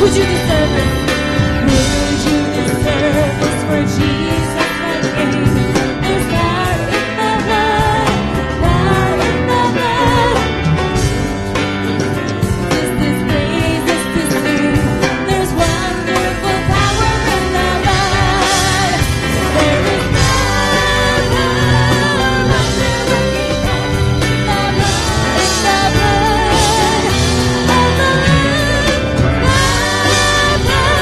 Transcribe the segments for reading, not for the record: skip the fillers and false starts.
Would you deserve it? Would you deserve this for Jesus that came? There's power in the blood, power in the blood. This is praise, this is sing. There's wonderful power in the blood. There is power like the working hand. The blood is the blood of the Lamb. The blood.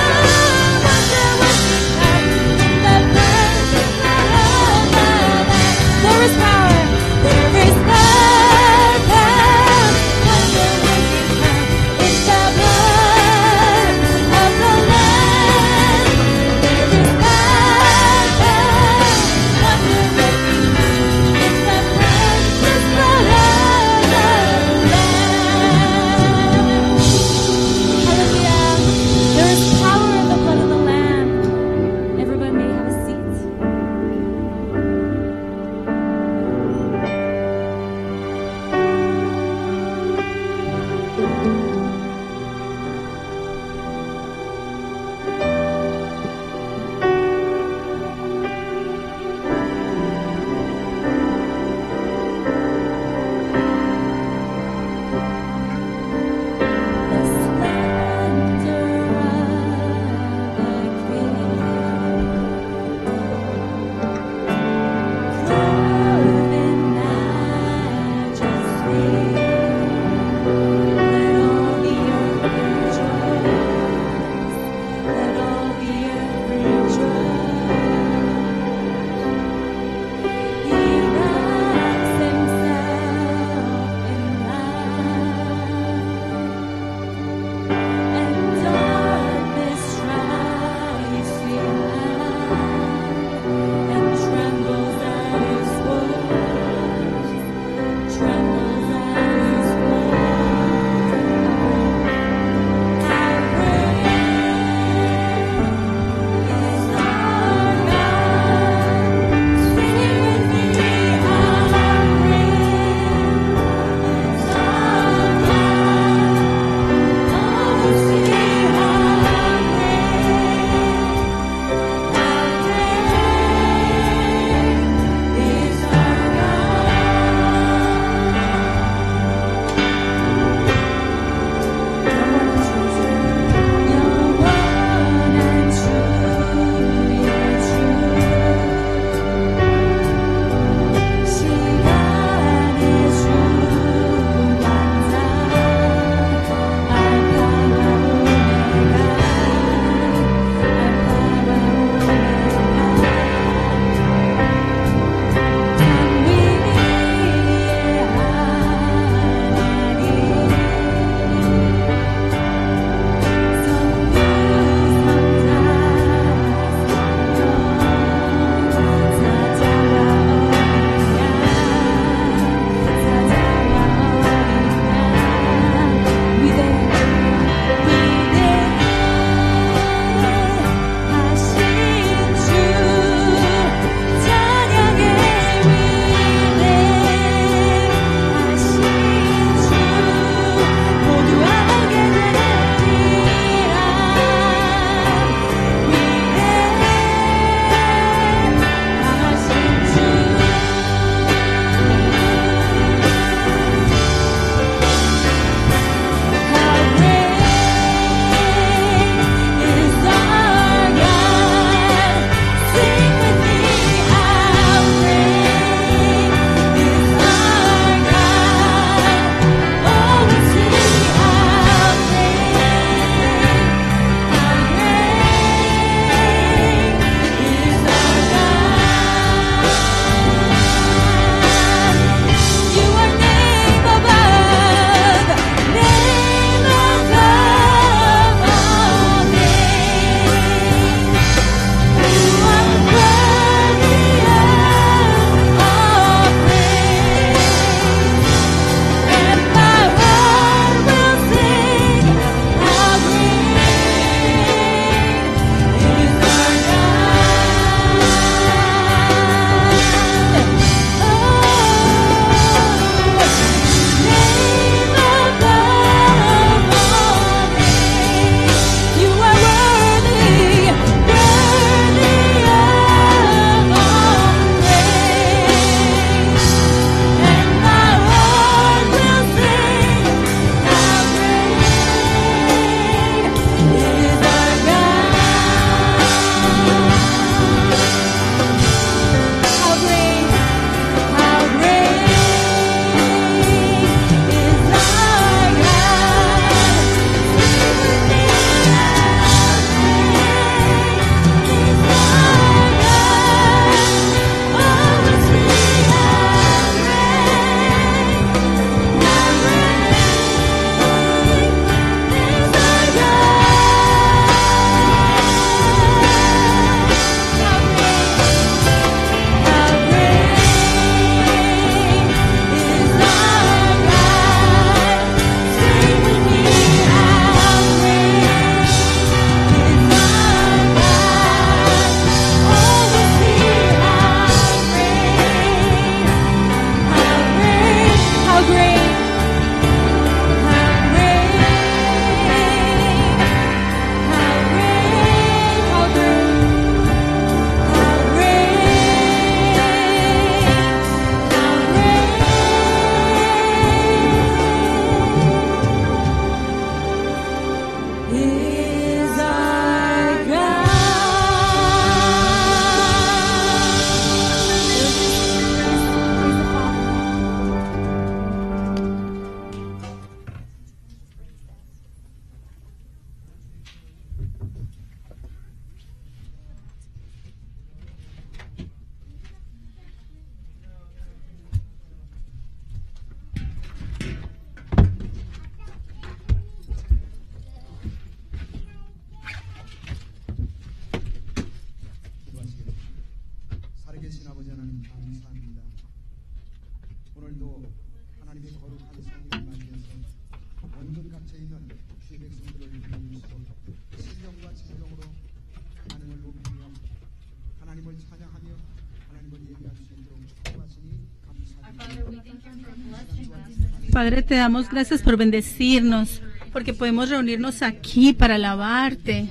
Padre, te damos gracias por bendecirnos, porque podemos reunirnos aquí para alabarte.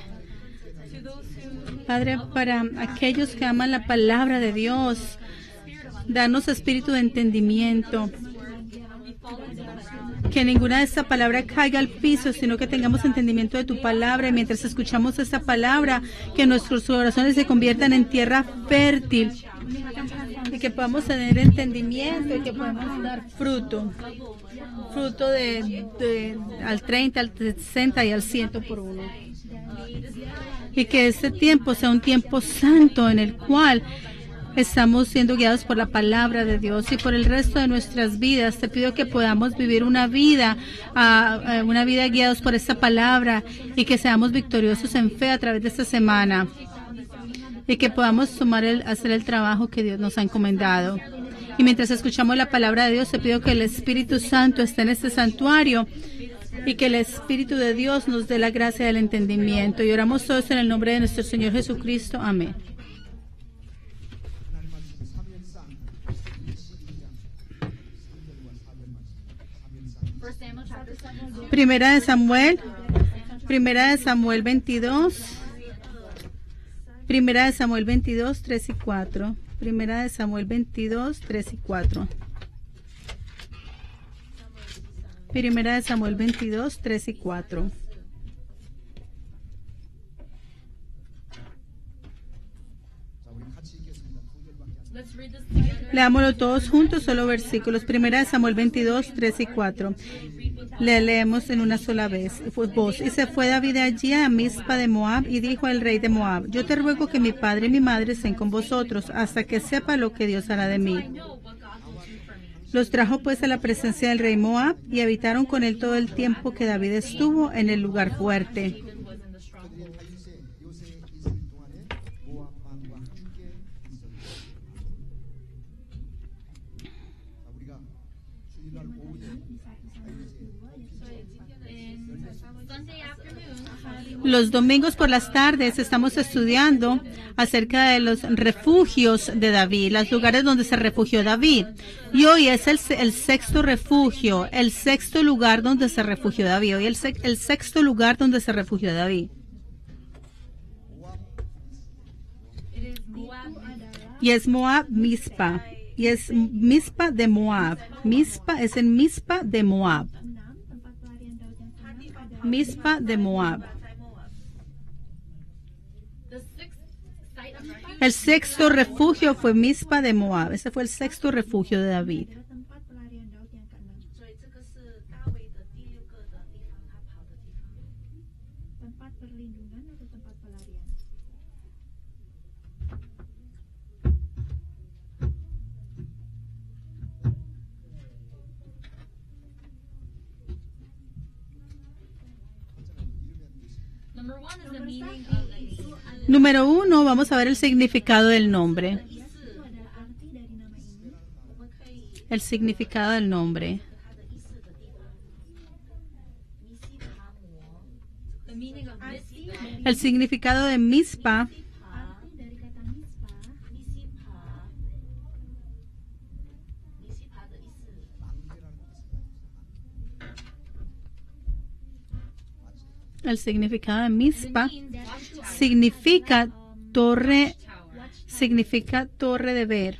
Padre, para aquellos que aman la palabra de Dios, danos espíritu de entendimiento. Que ninguna de esta palabra caiga al piso, sino que tengamos entendimiento de tu palabra. Y mientras escuchamos esta palabra, que nuestros corazones se conviertan en tierra fértil. Y que podamos tener entendimiento y que podamos dar fruto. Fruto al 30, al 60 y al 100 por uno. Y que este tiempo sea un tiempo santo en el cual estamos siendo guiados por la palabra de Dios y por el resto de nuestras vidas. Te pido que podamos vivir una vida guiados por esta palabra y que seamos victoriosos en fe a través de esta semana y que podamos hacer el trabajo que Dios nos ha encomendado. Y mientras escuchamos la palabra de Dios, te pido que el Espíritu Santo esté en este santuario y que el Espíritu de Dios nos dé la gracia del entendimiento. Y oramos todos en el nombre de nuestro Señor Jesucristo. Amén. Primera de Samuel 22. Primera de Samuel 22, 3 y 4. Primera de Samuel 22, 3 y 4. Primera de Samuel 22, 3 y 4. Leámoslo todos juntos, solo versículos. Primera de Samuel 22, 3 y 4. Le leemos en una sola vez. Y se fue David allí a Mizpa de Moab y dijo al rey de Moab: yo te ruego que mi padre y mi madre estén con vosotros hasta que sepa lo que Dios hará de mí. Los trajo pues a la presencia del rey Moab y habitaron con él todo el tiempo que David estuvo en el lugar fuerte. Los domingos por las tardes estamos estudiando acerca de los refugios de David, los lugares donde se refugió David. Y hoy es el sexto refugio, el sexto lugar donde se refugió David. Hoy el sexto lugar donde se refugió David. Y es Moab, Mizpa. Y es Mizpa de Moab. Mizpa es en Mizpa de Moab. Mizpa de Moab. El sexto refugio fue Mizpa de Moab. Ese fue el sexto refugio de David. Número 1, vamos a ver el significado del nombre. El significado del nombre. El significado de Mizpa significa torre de ver.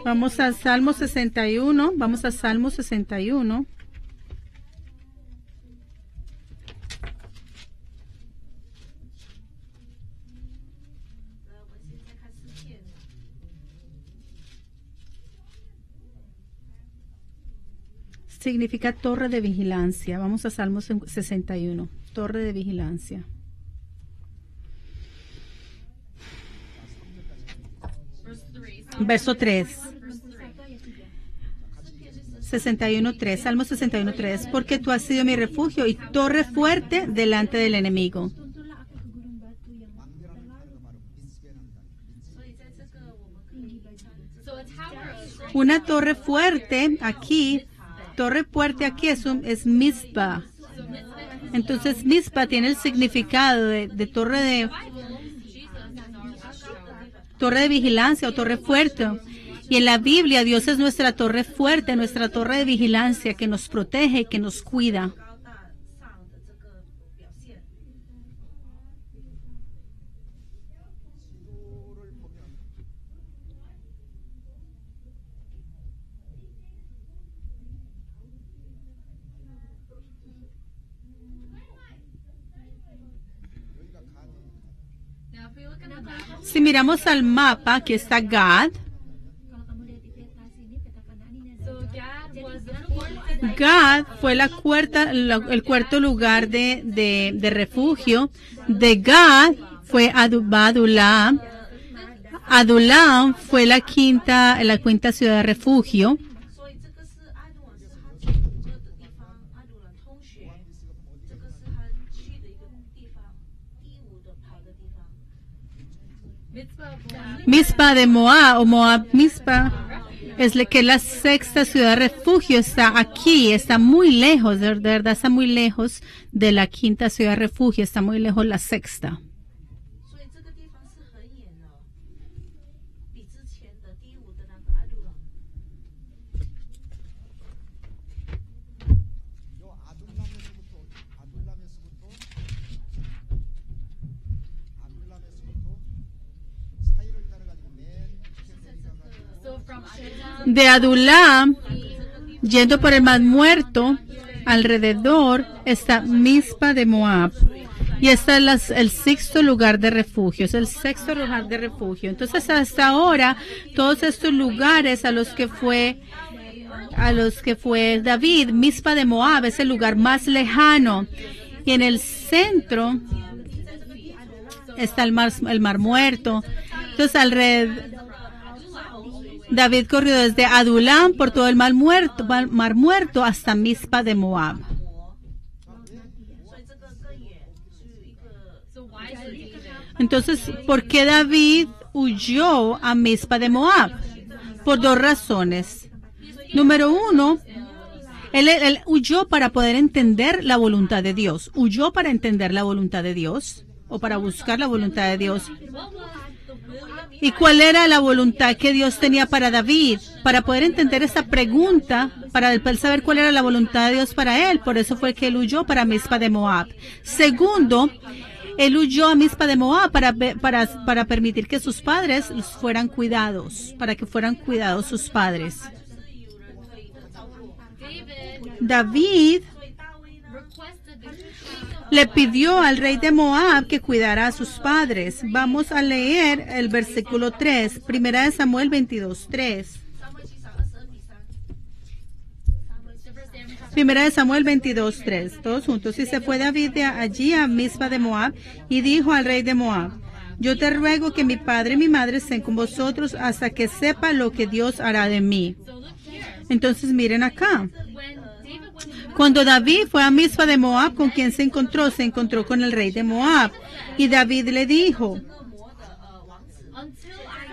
Vamos a Salmo 61. Vamos a Salmo 61. Significa torre de vigilancia. Vamos a Salmo 61. Torre de vigilancia. Verso 3. 61:3. Salmo 61:3. Porque tú has sido mi refugio y torre fuerte delante del enemigo. Una torre fuerte aquí. Torre fuerte aquí es Mizpa. Entonces Mizpa tiene el significado de torre torre de vigilancia o torre fuerte. Y en la Biblia, Dios es nuestra torre fuerte, nuestra torre de vigilancia que nos protege, que nos cuida. Si miramos al mapa, aquí está Gad. Gad fue el cuarto lugar de refugio. De Gad fue Adulam. Adulam fue la quinta ciudad de refugio. Mizpa de Moab o Moab Mizpa es la sexta ciudad de refugio. Está aquí, está muy lejos, de verdad está muy lejos de la quinta ciudad de refugio, está muy lejos la sexta. De Adulam, yendo por el Mar Muerto, alrededor está Mizpa de Moab. Y este es el sexto lugar de refugio, es el sexto lugar de refugio. Entonces, hasta ahora, todos estos lugares a los que fue David, Mizpa de Moab es el lugar más lejano. Y en el centro está el Mar Muerto. Entonces, alrededor, David corrió desde Adulam por todo el Mar Muerto hasta Mizpa de Moab. Entonces, ¿por qué David huyó a Mizpa de Moab? Por dos razones. Número uno, él huyó para poder entender la voluntad de Dios. Huyó para entender la voluntad de Dios o para buscar la voluntad de Dios. ¿Y cuál era la voluntad que Dios tenía para David? Para poder entender esta pregunta, para él saber cuál era la voluntad de Dios para él. Por eso fue que él huyó para Mizpa de Moab. Segundo, él huyó a Mizpa de Moab para permitir que sus padres fueran cuidados, para que fueran cuidados sus padres. David le pidió al rey de Moab que cuidara a sus padres. Vamos a leer el versículo 3, Primera de Samuel 22:3. Primera de Samuel 22:3, todos juntos. Y se fue David de allí a Mizpa de Moab y dijo al rey de Moab: yo te ruego que mi padre y mi madre estén con vosotros hasta que sepa lo que Dios hará de mí. Entonces miren acá. Cuando David fue a Mizpa de Moab, ¿con quién se encontró? Se encontró con el rey de Moab. Y David le dijo: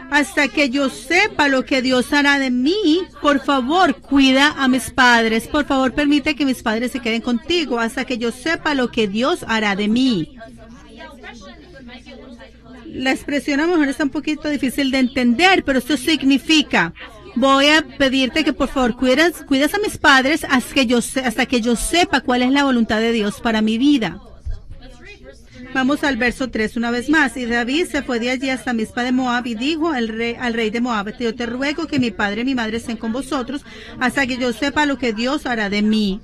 hasta que yo sepa lo que Dios hará de mí, por favor, cuida a mis padres. Por favor, permite que mis padres se queden contigo hasta que yo sepa lo que Dios hará de mí. La expresión a lo mejor está un poquito difícil de entender, pero esto significa: voy a pedirte que por favor cuides a mis padres hasta que yo sepa cuál es la voluntad de Dios para mi vida. Vamos al verso 3 una vez más. Y David se fue de allí hasta Mizpa de Moab y dijo al rey de Moab: yo te ruego que mi padre y mi madre estén con vosotros hasta que yo sepa lo que Dios hará de mí.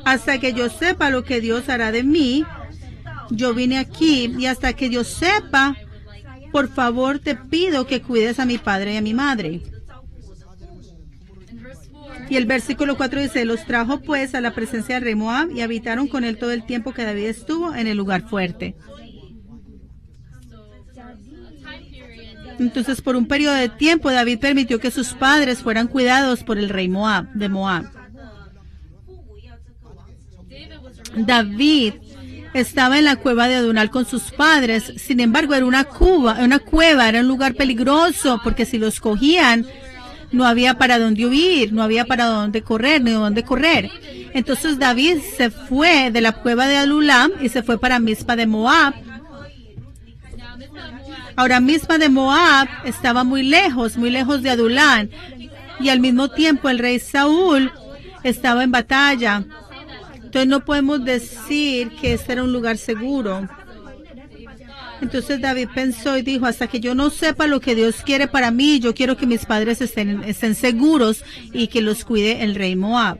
Hasta que yo sepa lo que Dios hará de mí, yo vine aquí, y hasta que yo sepa, por favor te pido que cuides a mi padre y a mi madre. Y el versículo 4 dice: los trajo pues a la presencia del rey Moab y habitaron con él todo el tiempo que David estuvo en el lugar fuerte. Entonces, por un periodo de tiempo, David permitió que sus padres fueran cuidados por el rey de Moab. David estaba en la cueva de Adullam con sus padres. Sin embargo, era una cueva, era un lugar peligroso, porque si los cogían, no había para dónde huir, no había para dónde correr, ni dónde correr. Entonces David se fue de la cueva de Adulam y se fue para Mizpa de Moab. Ahora Mizpa de Moab estaba muy lejos de Adulam, y al mismo tiempo el rey Saúl estaba en batalla. Entonces no podemos decir que este era un lugar seguro. Entonces David pensó y dijo, hasta que yo no sepa lo que Dios quiere para mí, yo quiero que mis padres estén seguros y que los cuide el rey Moab.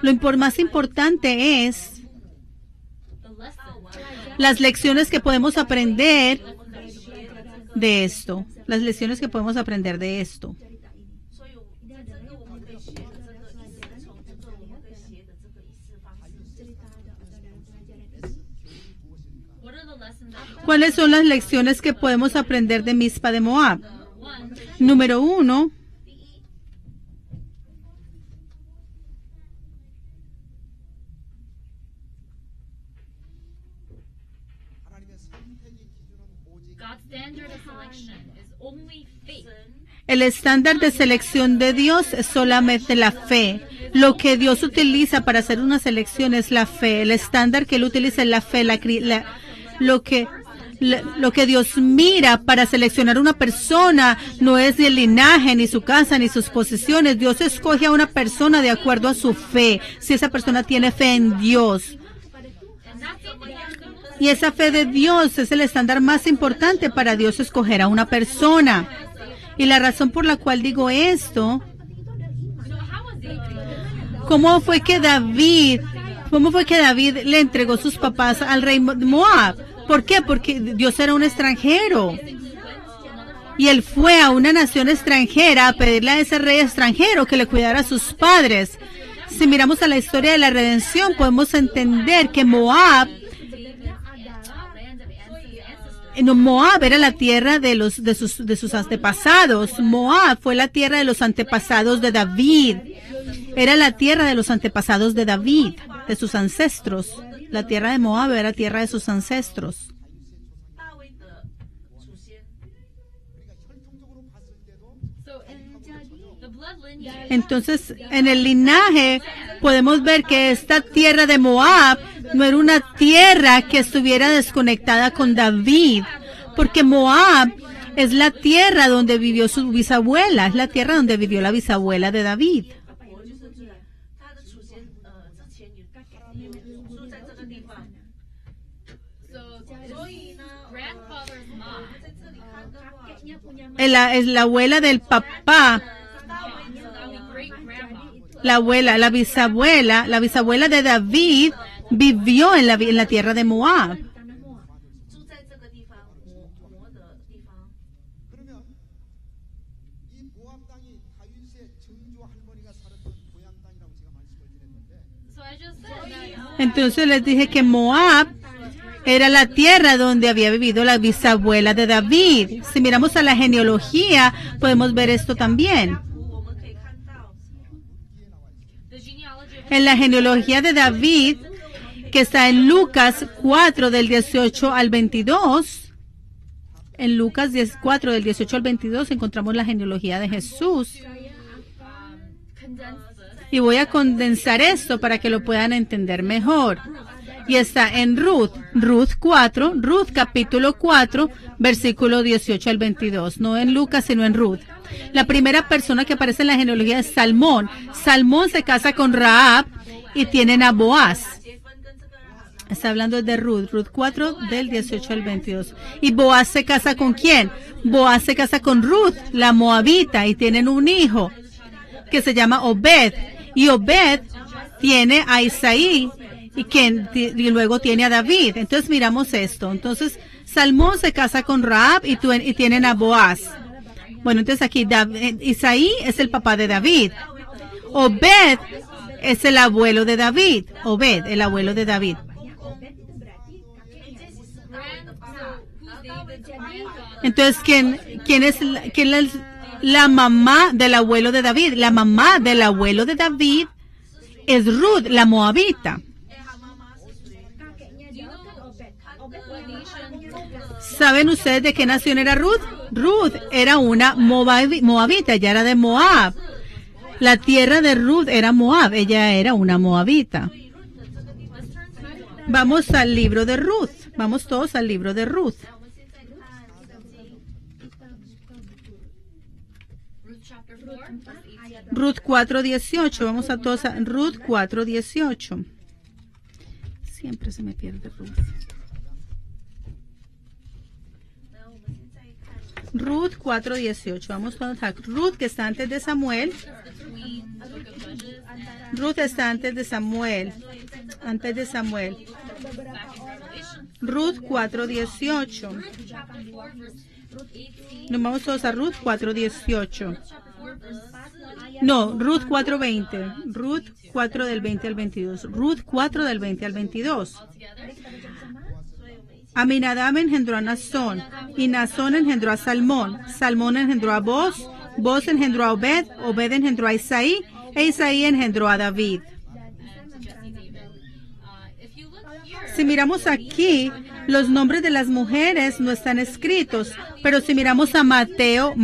Lo más importante es las lecciones que podemos aprender de esto. Las lecciones que podemos aprender de esto. ¿Cuáles son las lecciones que podemos aprender de Mizpa de Moab? Número 1. El estándar de selección de Dios es solamente la fe. Lo que Dios utiliza para hacer una selección es la fe. El estándar que Él utiliza es la fe. Lo que Dios mira para seleccionar una persona no es ni el linaje, ni su casa, ni sus posesiones. Dios escoge a una persona de acuerdo a su fe. Si esa persona tiene fe en Dios. Y esa fe de Dios es el estándar más importante para Dios escoger a una persona. Y la razón por la cual digo esto, ¿cómo fue que David le entregó sus papás al rey Moab? ¿Por qué? Porque Dios era un extranjero. Y él fue a una nación extranjera a pedirle a ese rey extranjero que le cuidara a sus padres. Si miramos a la historia de la redención, podemos entender que Moab era la tierra de sus antepasados. Moab fue la tierra de los antepasados de David. Era la tierra de los antepasados de David, de sus ancestros. La tierra de Moab era tierra de sus ancestros. Entonces, en el linaje podemos ver que esta tierra de Moab no era una tierra que estuviera desconectada con David, porque Moab es la tierra donde vivió su bisabuela, es la tierra donde vivió la bisabuela de David. Es la abuela del papá. La bisabuela de David vivió en la tierra de Moab. Entonces les dije que Moab era la tierra donde había vivido la bisabuela de David. Si miramos a la genealogía, podemos ver esto también. En la genealogía de David, que está en Lucas 4 del 18 al 22, en Lucas 4 del 18 al 22 encontramos la genealogía de Jesús. Y voy a condensar esto para que lo puedan entender mejor. Y está en Ruth capítulo 4, versículo 18 al 22. No en Lucas, sino en Ruth. La primera persona que aparece en la genealogía es Salmón. Salmón se casa con Rahab y tienen a Boaz. Está hablando de Ruth 4 del 18 al 22. ¿Y Boaz se casa con quién? Boaz se casa con Ruth, la moabita, y tienen un hijo que se llama Obed. Y Obed tiene a Isaí y luego tiene a David. Entonces miramos esto. Entonces Salmón se casa con Rahab y tienen a Boaz. Bueno, entonces aquí Isaí es el papá de David. Obed es el abuelo de David. Obed, el abuelo de David. Entonces, ¿quién es la mamá del abuelo de David? La mamá del abuelo de David es Ruth, la moabita. ¿Saben ustedes de qué nación era Ruth? Ruth era una moabita, ella era de Moab. La tierra de Ruth era Moab, ella era una moabita. Vamos al libro de Ruth, vamos todos al libro de Ruth. Ruth 4:18, vamos a todos a Ruth 4:18. Siempre se me pierde Ruth. Ruth 4:18, vamos todos a Ruth, que está antes de Samuel. Ruth está antes de Samuel. Ruth 4:18. Nos vamos todos a Ruth 4:18. No, Ruth 4:20. Ruth 4 del 20 al 22. Ruth 4 del 20 al 22. Aminadab engendró a Nazón, y Nazón engendró a Salmón. Salmón engendró a Boz, Boz engendró a Obed, Obed engendró a Isaí, e Isaí engendró a David. Si miramos aquí, los nombres de las mujeres no están escritos, pero si miramos a Mateo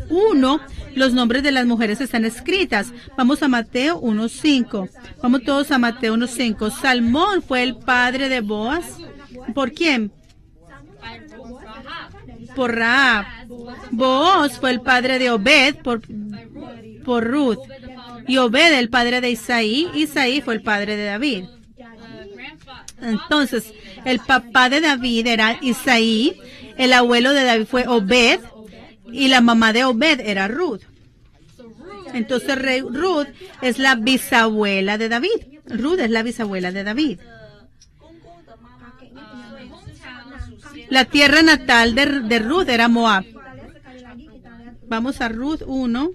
1, los nombres de las mujeres están escritas. Vamos a Mateo 1:5. Vamos todos a Mateo 1:5. Salmón fue el padre de Boaz. ¿Por quién? Por Rahab. Booz fue el padre de Obed por Ruth. Y Obed el padre de Isaí. Isaí fue el padre de David. Entonces, el papá de David era Isaí, el abuelo de David fue Obed, y la mamá de Obed era Ruth. Entonces, Ruth es la bisabuela de David. Ruth es la bisabuela de David. La tierra natal de Ruth era Moab. Vamos a Ruth 1.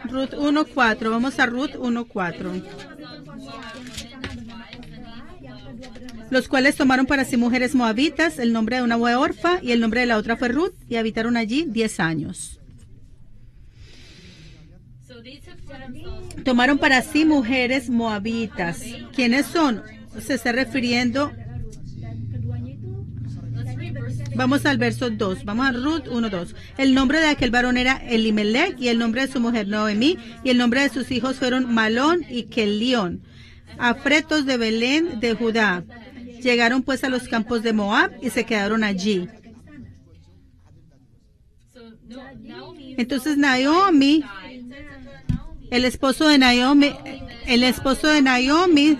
Ruth 1:4. Vamos a Ruth 1:4. Los cuales tomaron para sí mujeres moabitas, el nombre de una fue Orfa y el nombre de la otra fue Ruth, y habitaron allí 10 años. Tomaron para sí mujeres moabitas. ¿Quiénes son? Se está refiriendo. Vamos al verso 2. Vamos a Ruth 1:2. El nombre de aquel varón era Elimelech, y el nombre de su mujer Noemí, y el nombre de sus hijos fueron Malón y Kelión, afretos de Belén de Judá. Llegaron pues a los campos de Moab y se quedaron allí. Entonces Naomi, el esposo de Naomi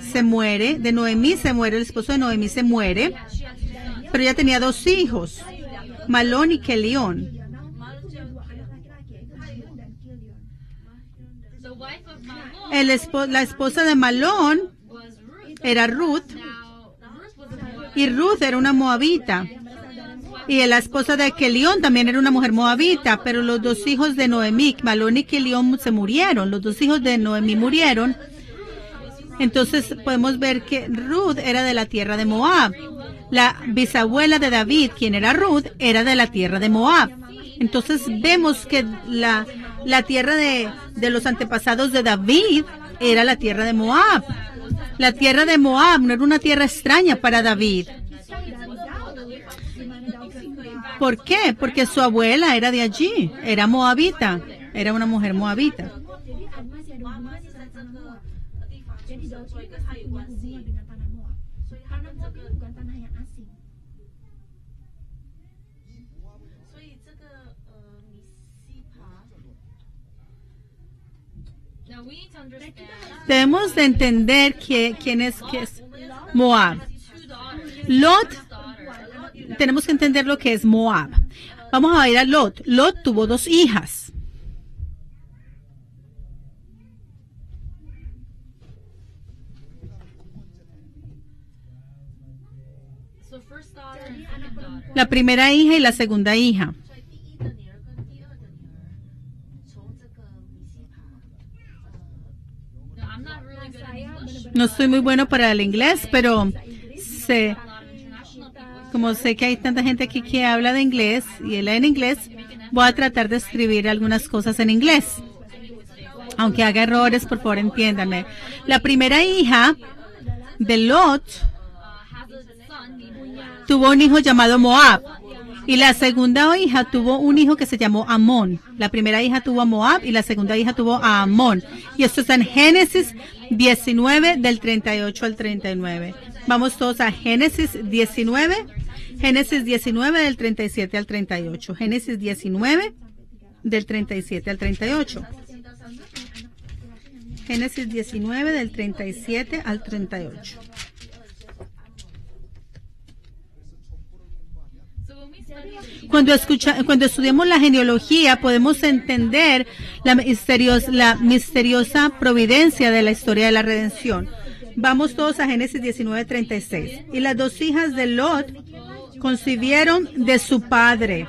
se muere, de Noemí se muere, el esposo de Noemí se muere, pero ella tenía 2 hijos, Malón y Kelión. La esposa de Malón era Ruth, y Ruth era una moabita. Y la esposa de Kelión también era una mujer moabita, pero los 2 hijos de Noemí, Malón y Kelión, se murieron. Los 2 hijos de Noemí murieron. Entonces podemos ver que Ruth era de la tierra de Moab. La bisabuela de David, quien era Ruth, era de la tierra de Moab. Entonces vemos que la tierra de los antepasados de David era la tierra de Moab. La tierra de Moab no era una tierra extraña para David. ¿Por qué? Porque su abuela era de allí, era moabita, era una mujer moabita. Debemos de entender quién es Moab. Lot, tenemos que entender lo que es Moab. Vamos a ir a Lot. Lot tuvo 2 hijas. La primera hija y la segunda hija. No estoy muy bueno para el inglés, pero Como sé que hay tanta gente aquí que habla de inglés y él en inglés, voy a tratar de escribir algunas cosas en inglés. Aunque haga errores, por favor, entiéndanme. La primera hija de Lot tuvo un hijo llamado Moab. Y la segunda hija tuvo un hijo que se llamó Amón. La primera hija tuvo a Moab y la segunda hija tuvo a Amón. Y esto está en Génesis 19 del 38 al 39. Vamos todos a Génesis 19. Génesis 19 del 37 al 38. Génesis 19 del 37 al 38. Génesis 19 del 37 al 38. Cuando estudiamos la genealogía, podemos entender la misteriosa providencia de la historia de la redención. Vamos todos a Génesis 19:36. Y las dos hijas de Lot concibieron de su padre.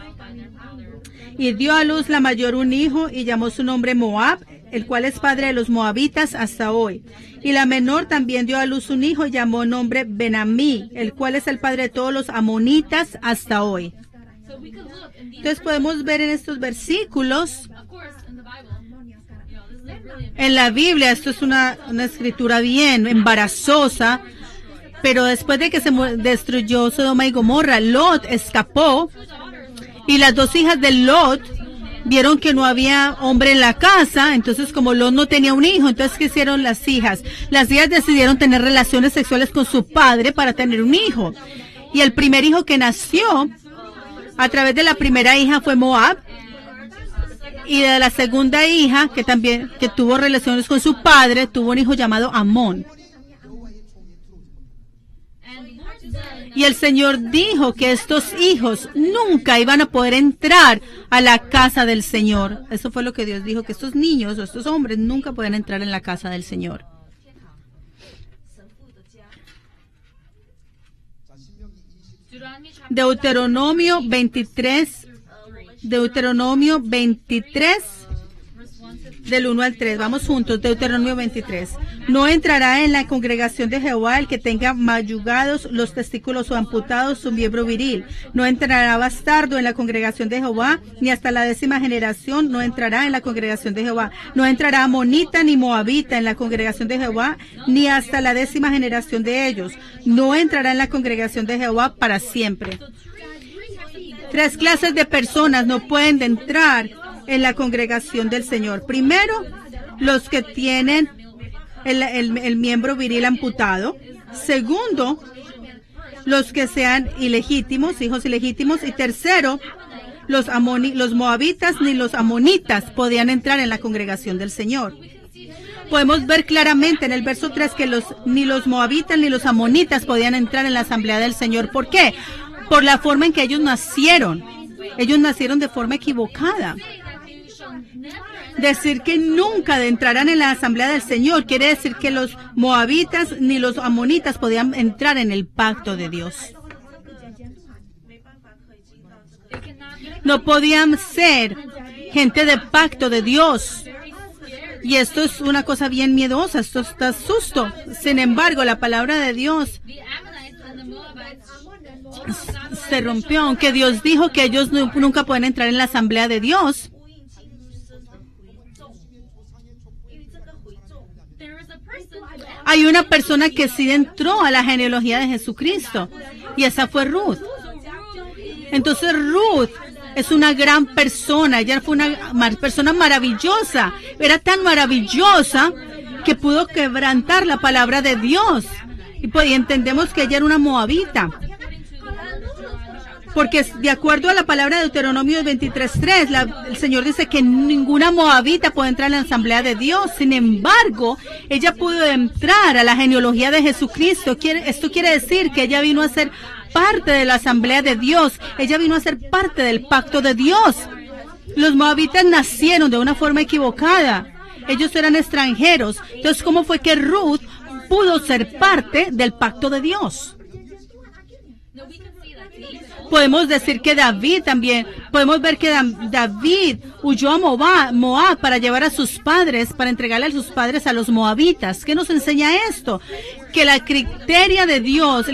Y dio a luz la mayor un hijo y llamó su nombre Moab, el cual es padre de los moabitas hasta hoy. Y la menor también dio a luz un hijo y llamó nombre Benamí, el cual es el padre de todos los amonitas hasta hoy. Entonces podemos ver en estos versículos, en la Biblia, esto es una escritura bien embarazosa, pero después de que se destruyó Sodoma y Gomorra, Lot escapó y las dos hijas de Lot vieron que no había hombre en la casa, entonces como Lot no tenía un hijo, entonces ¿qué hicieron las hijas? Las hijas decidieron tener relaciones sexuales con su padre para tener un hijo. Y el primer hijo que nació a través de la primera hija fue Moab, y de la segunda hija, que tuvo relaciones con su padre, tuvo un hijo llamado Amón. Y el Señor dijo que estos hijos nunca iban a poder entrar a la casa del Señor. Eso fue lo que Dios dijo, que estos niños o estos hombres nunca pueden entrar en la casa del Señor. Deuteronomio 23, del 1 al 3. Vamos juntos, Deuteronomio 23. No entrará en la congregación de Jehová el que tenga mayugados los testículos o amputados su miembro viril. No entrará bastardo en la congregación de Jehová, ni hasta la 10ª generación no entrará en la congregación de Jehová. No entrará amonita ni moabita en la congregación de Jehová, ni hasta la 10ª generación de ellos. No entrará en la congregación de Jehová para siempre. 3 clases de personas no pueden entrar en la congregación del Señor. Primero, los que tienen el miembro viril amputado. Segundo, los que sean ilegítimos, hijos ilegítimos. Y tercero, los moabitas ni los amonitas podían entrar en la congregación del Señor. Podemos ver claramente en el verso 3 que ni los moabitas ni los amonitas podían entrar en la asamblea del Señor. ¿Por qué? Por la forma en que ellos nacieron. Ellos nacieron de forma equivocada. Decir que nunca entrarán en la asamblea del Señor quiere decir que los moabitas ni los amonitas podían entrar en el pacto de Dios. No podían ser gente de pacto de Dios. Y esto es una cosa bien miedosa, esto está susto. Sin embargo, la palabra de Dios se rompió, aunque Dios dijo que ellos nunca pueden entrar en la asamblea de Dios. Hay una persona que sí entró a la genealogía de Jesucristo, y esa fue Ruth. Entonces Ruth es una gran persona, ella fue una persona maravillosa, era tan maravillosa que pudo quebrantar la palabra de Dios. Y entendemos que ella era una moabita. Porque de acuerdo a la palabra de Deuteronomio 23:3, el Señor dice que ninguna moabita puede entrar en la asamblea de Dios. Sin embargo, ella pudo entrar a la genealogía de Jesucristo. Esto quiere decir que ella vino a ser parte de la asamblea de Dios. Ella vino a ser parte del pacto de Dios. Los moabitas nacieron de una forma equivocada. Ellos eran extranjeros. Entonces, ¿cómo fue que Ruth pudo ser parte del pacto de Dios? Podemos decir que David también, podemos ver que David huyó a Moab para llevar a sus padres, para entregarle a sus padres a los moabitas. ¿Qué nos enseña esto? que el criterio de Dios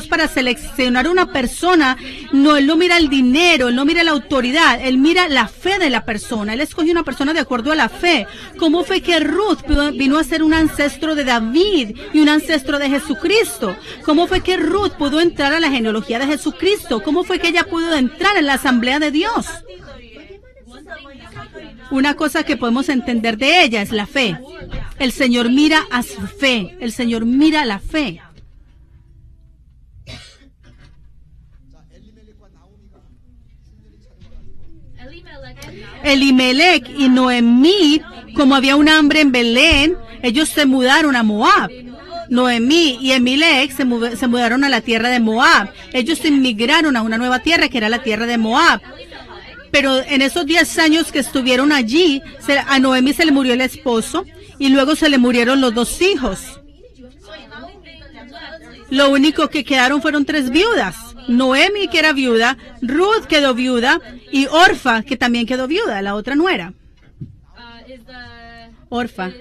para seleccionar una persona, Él no mira el dinero, Él no mira la autoridad, Él mira la fe de la persona. Él escogió una persona de acuerdo a la fe. ¿Cómo fue que Ruth vino a ser un ancestro de David y un ancestro de Jesucristo? ¿Cómo fue que Ruth pudo entrar a la genealogía de Jesucristo? ¿Cómo fue que ella pudo entrar en la asamblea de Dios? Una cosa que podemos entender de ella es la fe. El Señor mira a su fe. El Señor mira la fe. Elimelech y Noemí, como había un hambre en Belén, ellos se mudaron a Moab. Noemí y Elimelech se mudaron a la tierra de Moab. Ellos inmigraron a una nueva tierra que era la tierra de Moab. Pero en esos 10 años que estuvieron allí, a Noemí se le murió el esposo y luego se le murieron los 2 hijos. Lo único que quedaron fueron 3 viudas. Noemí, que era viuda, Ruth quedó viuda y Orfa, que también quedó viuda, la otra nuera. Orfa.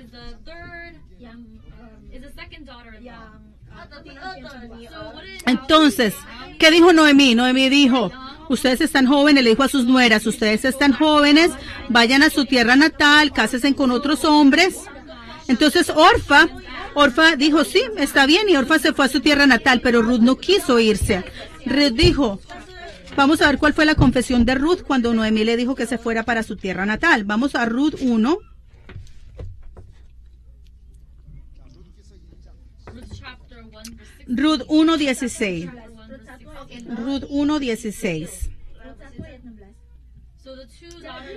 Entonces, ¿qué dijo Noemí? Noemí dijo: ustedes están jóvenes, le dijo a sus nueras, ustedes están jóvenes, vayan a su tierra natal, cásense con otros hombres. Entonces Orfa dijo, sí, está bien, y Orfa se fue a su tierra natal, pero Ruth no quiso irse. Ruth dijo, vamos a ver cuál fue la confesión de Ruth cuando Noemí le dijo que se fuera para su tierra natal. Vamos a Ruth 1. Ruth 1:16. Ruth 1:16.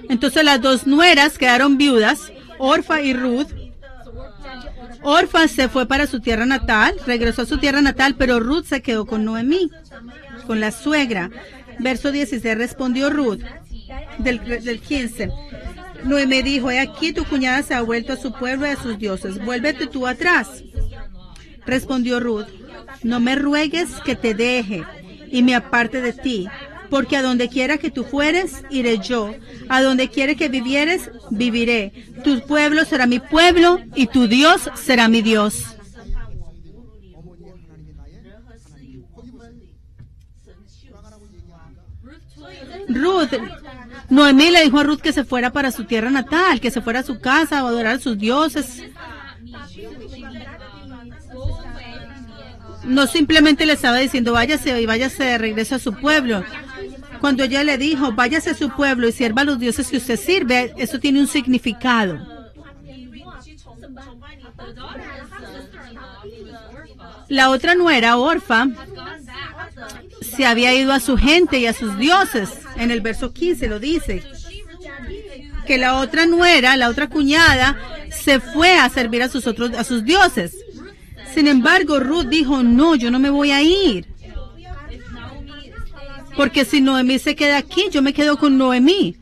Entonces las 2 nueras quedaron viudas, Orfa y Ruth. Orfa se fue para su tierra natal, regresó a su tierra natal, pero Ruth se quedó con Noemí, con la suegra. Verso 16, respondió Ruth, del 15. Noemí dijo, he aquí tu cuñada se ha vuelto a su pueblo y a sus dioses, vuélvete tú atrás. Respondió Ruth, no me ruegues que te deje y me aparte de ti, porque a donde quiera que tú fueres, iré yo. A donde quiera que vivieres, viviré. Tu pueblo será mi pueblo y tu Dios será mi Dios. Ruth, Noemí le dijo a Ruth que se fuera para su tierra natal, que se fuera a su casa a adorar a sus dioses. No simplemente le estaba diciendo, váyase y váyase de regreso a su pueblo. Cuando ella le dijo, váyase a su pueblo y sirva a los dioses que usted sirve, eso tiene un significado. La otra nuera, Orfa, se había ido a su gente y a sus dioses. En el verso 15 lo dice. Que la otra nuera, la otra cuñada, se fue a servir a sus dioses. Sin embargo, Ruth dijo, no, yo no me voy a ir. Porque si Noemí se queda aquí, yo me quedo con Noemí.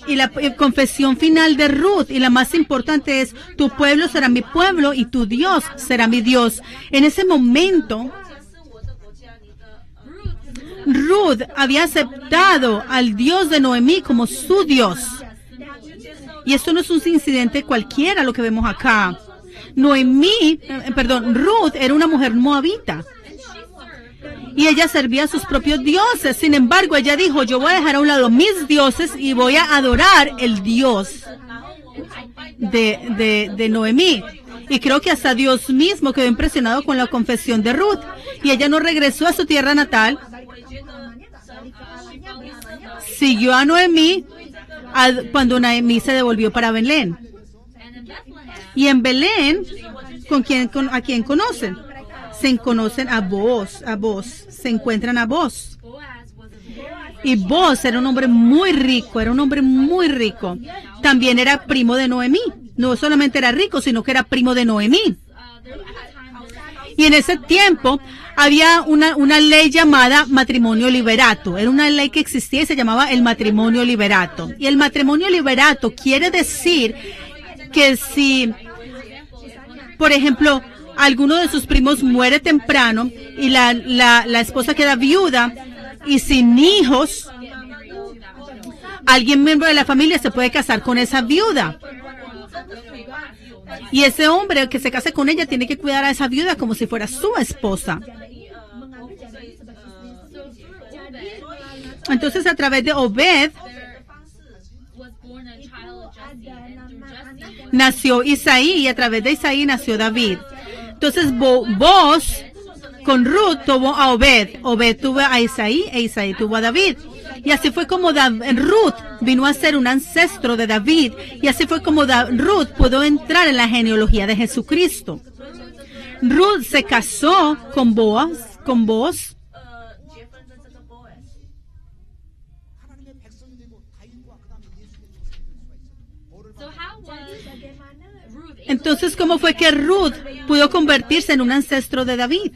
Y la confesión final de Ruth, y la más importante es, tu pueblo será mi pueblo y tu Dios será mi Dios. En ese momento, Ruth había aceptado al Dios de Noemí como su Dios. Y esto no es un incidente cualquiera lo que vemos acá. Ruth era una mujer moabita. Y ella servía a sus propios dioses. Sin embargo, ella dijo, yo voy a dejar a un lado mis dioses y voy a adorar el Dios de Noemí. Y creo que hasta Dios mismo quedó impresionado con la confesión de Ruth. Y ella no regresó a su tierra natal. Siguió a Noemí cuando Noemí se devolvió para Belén. Y en Belén, ¿a quién conocen? Se conocen a Boaz, se encuentran a Boaz. Y Boaz era un hombre muy rico, También era primo de Noemí. No solamente era rico, sino que era primo de Noemí. Y en ese tiempo había una ley llamada matrimonio liberato. Era una ley que existía y se llamaba el matrimonio liberato. Y el matrimonio liberato quiere decir que si, por ejemplo, alguno de sus primos muere temprano y la esposa queda viuda y sin hijos, alguien miembro de la familia se puede casar con esa viuda. Y ese hombre que se case con ella tiene que cuidar a esa viuda como si fuera su esposa. Entonces, a través de Obed nació Isaí, y a través de Isaí nació David. Entonces, Boaz con Ruth tuvo a Obed. Obed tuvo a Isaí, e Isaí tuvo a David. Y así fue como Ruth vino a ser un ancestro de David. Y así fue como Ruth pudo entrar en la genealogía de Jesucristo. Ruth se casó con Boaz. Entonces, ¿cómo fue que Ruth pudo convertirse en un ancestro de David?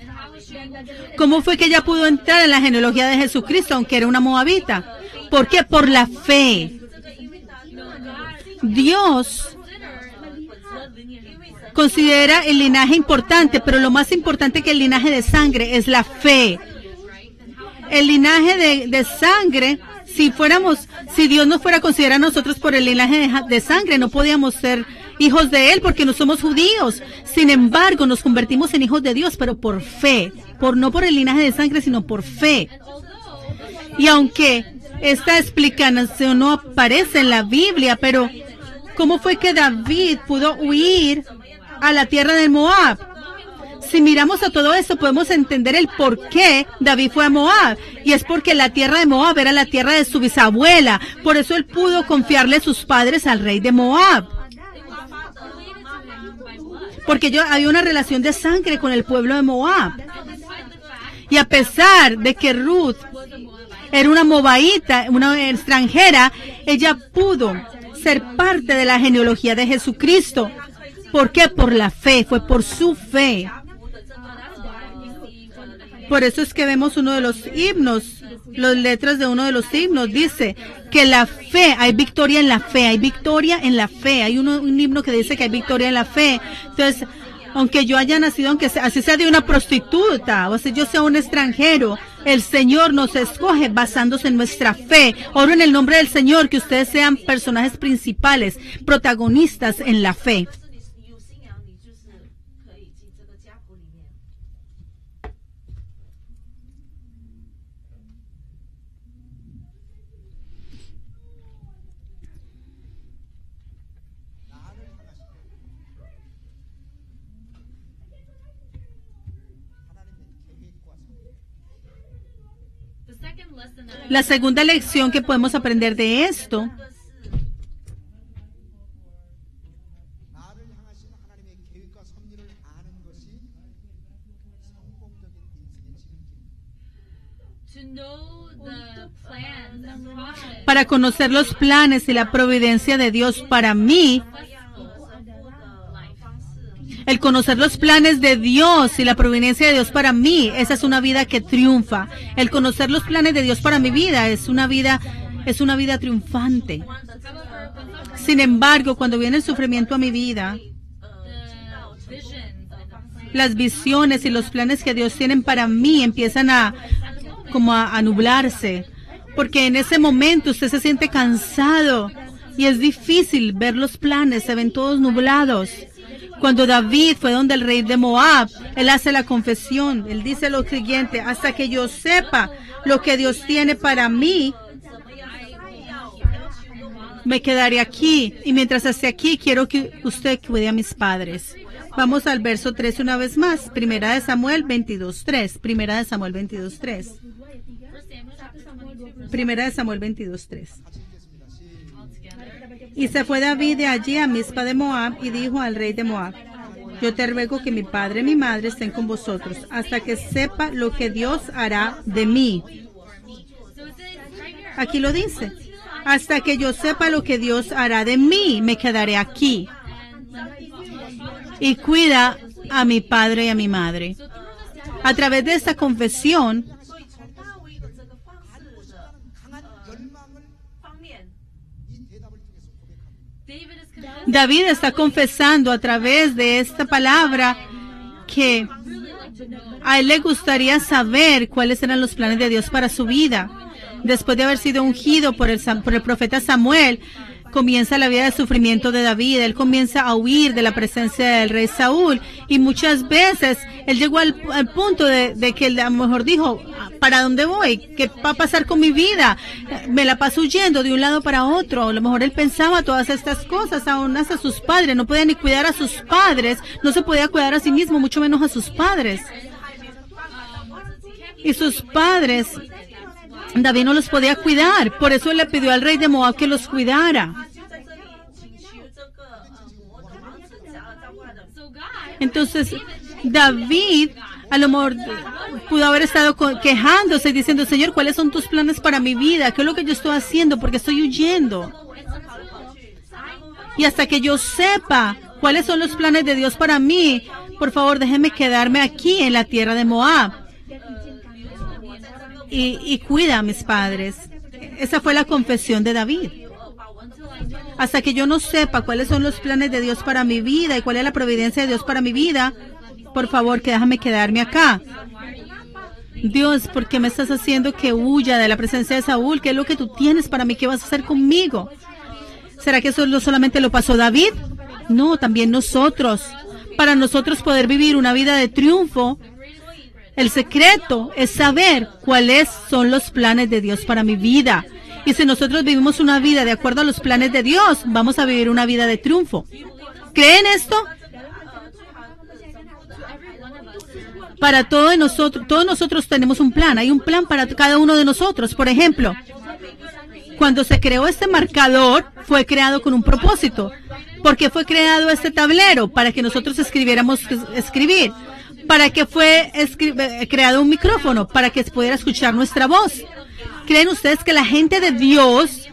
¿Cómo fue que ella pudo entrar en la genealogía de Jesucristo, aunque era una moabita? ¿Por qué? Por la fe. Dios considera el linaje importante, pero lo más importante que el linaje de sangre es la fe. El linaje de sangre, si Dios nos fuera a considerar a nosotros por el linaje de sangre, no podíamos ser hijos de Él porque no somos judíos. Sin embargo, nos convertimos en hijos de Dios, pero por fe. No por el linaje de sangre, sino por fe. Y aunque esta explicación no aparece en la Biblia, pero ¿cómo fue que David pudo huir a la tierra de Moab? Si miramos a todo eso, podemos entender el por qué David fue a Moab. Y es porque la tierra de Moab era la tierra de su bisabuela. Por eso él pudo confiarle sus padres al rey de Moab. Porque había una relación de sangre con el pueblo de Moab. Y a pesar de que Ruth era una moabita, una extranjera, ella pudo ser parte de la genealogía de Jesucristo. ¿Por qué? Por la fe, fue por su fe. Por eso es que vemos uno de los himnos, las letras de uno de los himnos, dice que la fe, hay victoria en la fe, hay victoria en la fe. Hay un himno que dice que hay victoria en la fe. Entonces, aunque yo haya nacido, aunque así sea de una prostituta, o si yo sea un extranjero, el Señor nos escoge basándose en nuestra fe. Oro en el nombre del Señor que ustedes sean personajes principales, protagonistas en la fe. La segunda lección que podemos aprender de esto para conocer los planes y la providencia de Dios para mí. El conocer los planes de Dios y la providencia de Dios para mí, esa es una vida que triunfa. El conocer los planes de Dios para mi vida es una vida triunfante. Sin embargo, cuando viene el sufrimiento a mi vida, las visiones y los planes que Dios tiene para mí empiezan a nublarse. Porque en ese momento usted se siente cansado y es difícil ver los planes, se ven todos nublados. Cuando David fue donde el rey de Moab, él hace la confesión, él dice lo siguiente: hasta que yo sepa lo que Dios tiene para mí, me quedaré aquí. Y mientras esté aquí, quiero que usted cuide a mis padres. Vamos al verso 3 una vez más. Primera de Samuel 22:3. Primera de Samuel 22:3. Primera de Samuel 22:3. Y se fue David de allí a Mizpa de Moab y dijo al rey de Moab: yo te ruego que mi padre y mi madre estén con vosotros hasta que sepa lo que Dios hará de mí. Aquí lo dice: hasta que yo sepa lo que Dios hará de mí, me quedaré aquí. Y cuida a mi padre y a mi madre. A través de esta confesión, David está confesando a través de esta palabra que a él le gustaría saber cuáles eran los planes de Dios para su vida. Después de haber sido ungido por el profeta Samuel, comienza la vida de sufrimiento de David. Él comienza a huir de la presencia del rey Saúl. Y muchas veces él llegó al punto de que a lo mejor dijo, ¿para dónde voy? ¿Qué va a pasar con mi vida? Me la paso huyendo de un lado para otro. A lo mejor él pensaba todas estas cosas, aún hasta sus padres. No podía ni cuidar a sus padres. No se podía cuidar a sí mismo, mucho menos a sus padres. Y sus padres, David no los podía cuidar. Por eso le pidió al rey de Moab que los cuidara. Entonces, David a lo mejor pudo haber estado quejándose y diciendo, Señor, ¿cuáles son tus planes para mi vida? ¿Qué es lo que yo estoy haciendo? Porque estoy huyendo. Y hasta que yo sepa cuáles son los planes de Dios para mí, por favor, déjeme quedarme aquí en la tierra de Moab. Y cuida a mis padres. Esa fue la confesión de David. Hasta que yo no sepa cuáles son los planes de Dios para mi vida y cuál es la providencia de Dios para mi vida, por favor, que déjame quedarme acá. Dios, ¿por qué me estás haciendo que huya de la presencia de Saúl? ¿Qué es lo que tú tienes para mí? ¿Qué vas a hacer conmigo? ¿Será que eso solamente lo pasó David? No, también nosotros. Para nosotros poder vivir una vida de triunfo, el secreto es saber cuáles son los planes de Dios para mi vida. Y si nosotros vivimos una vida de acuerdo a los planes de Dios, vamos a vivir una vida de triunfo. ¿Creen esto? Para todos nosotros tenemos un plan. Hay un plan para cada uno de nosotros. Por ejemplo, cuando se creó este marcador, fue creado con un propósito. ¿Por qué fue creado este tablero? Para que nosotros escribir. ¿Para qué fue creado un micrófono? Para que se pudiera escuchar nuestra voz. ¿Creen ustedes que la gente de Dios,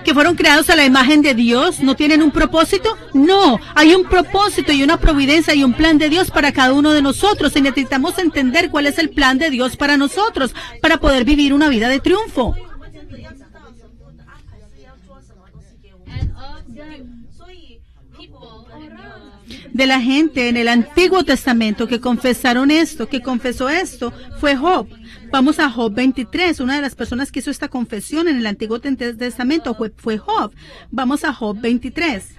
que fueron creados a la imagen de Dios, no tienen un propósito? No, hay un propósito y una providencia y un plan de Dios para cada uno de nosotros. Y necesitamos entender cuál es el plan de Dios para nosotros, para poder vivir una vida de triunfo. De la gente en el Antiguo Testamento que confesaron esto, que confesó esto, fue Job. Vamos a Job 23. Una de las personas que hizo esta confesión en el Antiguo Testamento fue Job. Vamos a Job 23.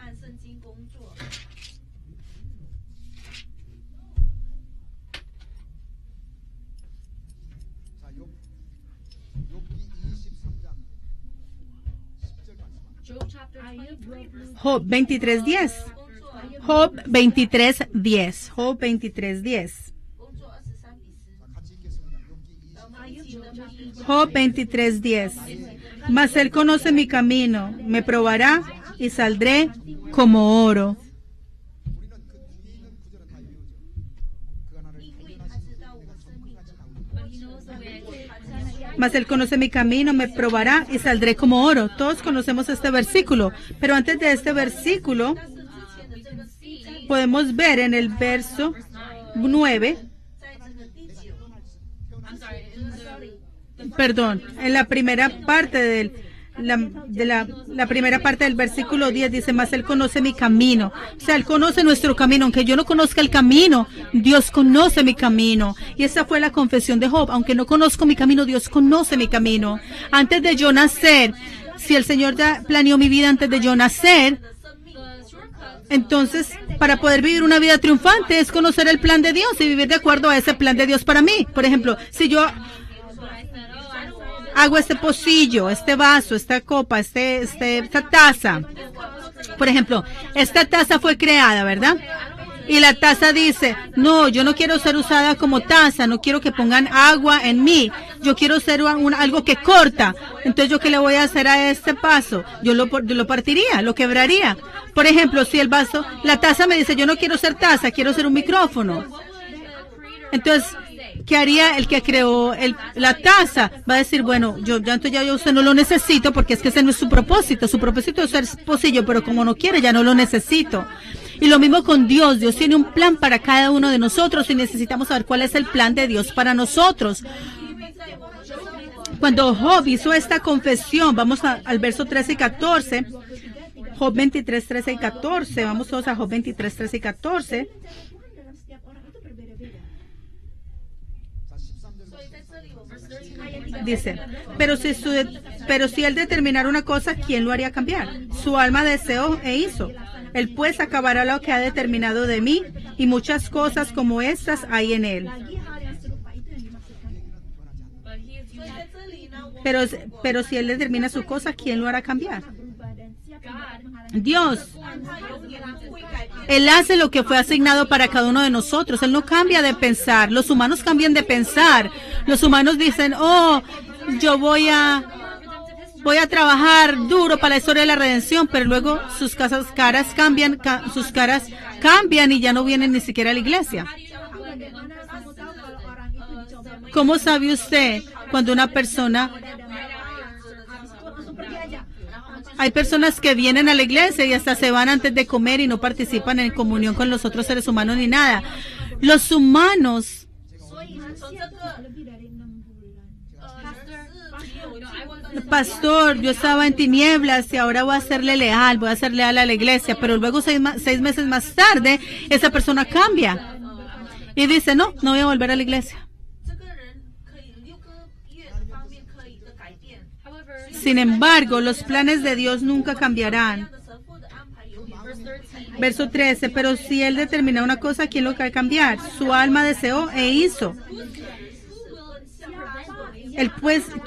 Job 23:10. Job 23:10. Job 23:10. Job 23:10. Mas él conoce mi camino, me probará y saldré como oro. Mas él conoce mi camino, me probará y saldré como oro. Todos conocemos este versículo, pero antes de este versículo, podemos ver en el verso 9, en la primera parte la primera parte del versículo 10 dice, mas él conoce mi camino. O sea, él conoce nuestro camino. Aunque yo no conozca el camino, Dios conoce mi camino. Y esa fue la confesión de Job. Aunque no conozco mi camino, Dios conoce mi camino. Antes de yo nacer, si el Señor ya planeó mi vida antes de yo nacer, entonces, para poder vivir una vida triunfante es conocer el plan de Dios y vivir de acuerdo a ese plan de Dios para mí. Por ejemplo, si yo hago este pocillo, este vaso, esta copa, esta taza. Por ejemplo, esta taza fue creada, ¿verdad? Y la taza dice, no, yo no quiero ser usada como taza, no quiero que pongan agua en mí, yo quiero ser algo que corta. Entonces, ¿yo qué le voy a hacer a este vaso? Yo lo partiría, lo quebraría. Por ejemplo, si la taza me dice, yo no quiero ser taza, quiero ser un micrófono. Entonces, ¿qué haría el que creó la taza? Va a decir, bueno, yo usted no lo necesito porque es que ese no es su propósito. Su propósito es ser pocillo, pero como no quiere, ya no lo necesito. Y lo mismo con Dios. Dios tiene un plan para cada uno de nosotros y necesitamos saber cuál es el plan de Dios para nosotros. Cuando Job hizo esta confesión, vamos al verso 13 y 14. Job 23, 13 y 14. Vamos todos a Job 23, 13 y 14. Dice, pero si él determinara una cosa, ¿quién lo haría cambiar? Su alma deseó e hizo. Él pues acabará lo que ha determinado de mí, y muchas cosas como estas hay en él. Pero si él determina su cosa, ¿quién lo hará cambiar? Dios. Él hace lo que fue asignado para cada uno de nosotros. Él no cambia de pensar. Los humanos cambian de pensar. Los humanos dicen, oh, yo voy a trabajar duro para la historia de la redención, pero luego sus caras cambian y ya no vienen ni siquiera a la iglesia. ¿Cómo sabe usted cuando una persona... Hay personas que vienen a la iglesia y hasta se van antes de comer y no participan en comunión con los otros seres humanos ni nada? Los humanos... Pastor, yo estaba en tinieblas y ahora voy a serle leal a la iglesia, pero luego 6 meses más tarde, esa persona cambia y dice, no voy a volver a la iglesia. Sin embargo, los planes de Dios nunca cambiarán. Verso 13, pero si Él determina una cosa, ¿quién lo va a cambiar? Su alma deseó e hizo.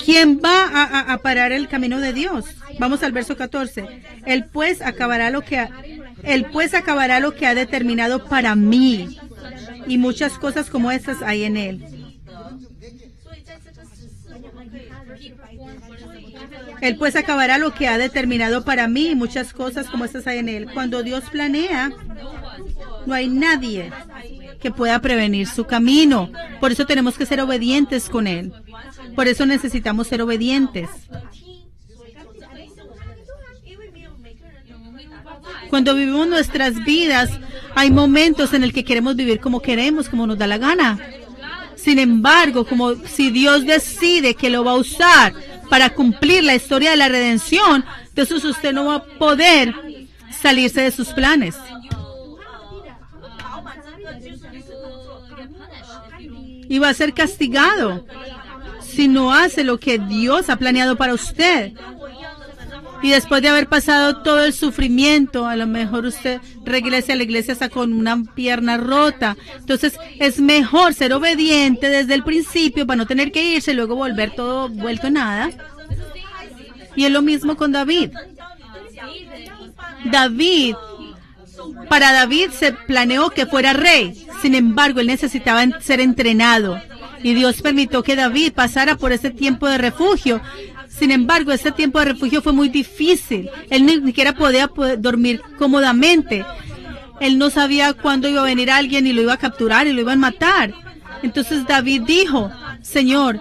¿Quién va a parar el camino de Dios? Vamos al verso 14. Él pues acabará lo que ha determinado para mí, y muchas cosas como estas hay en Él. Él pues acabará lo que ha determinado para mí, y muchas cosas como estas hay en Él. Cuando Dios planea, no hay nadie que pueda prevenir su camino. Por eso tenemos que ser obedientes con Él. Por eso necesitamos ser obedientes. Cuando vivimos nuestras vidas, hay momentos en el que queremos vivir como queremos, como nos da la gana. Sin embargo, como si Dios decide que lo va a usar para cumplir la historia de la redención, entonces usted no va a poder salirse de sus planes. Y va a ser castigado si no hace lo que Dios ha planeado para usted. Y después de haber pasado todo el sufrimiento, a lo mejor usted regrese a la iglesia hasta con una pierna rota. Entonces es mejor ser obediente desde el principio para no tener que irse y luego volver todo vuelto en nada. Y es lo mismo con David. Para David se planeó que fuera rey. Sin embargo, él necesitaba ser entrenado. Y Dios permitió que David pasara por ese tiempo de refugio. Sin embargo, ese tiempo de refugio fue muy difícil. Él ni siquiera podía dormir cómodamente. Él no sabía cuándo iba a venir alguien y lo iba a capturar y lo iban a matar. Entonces David dijo, Señor,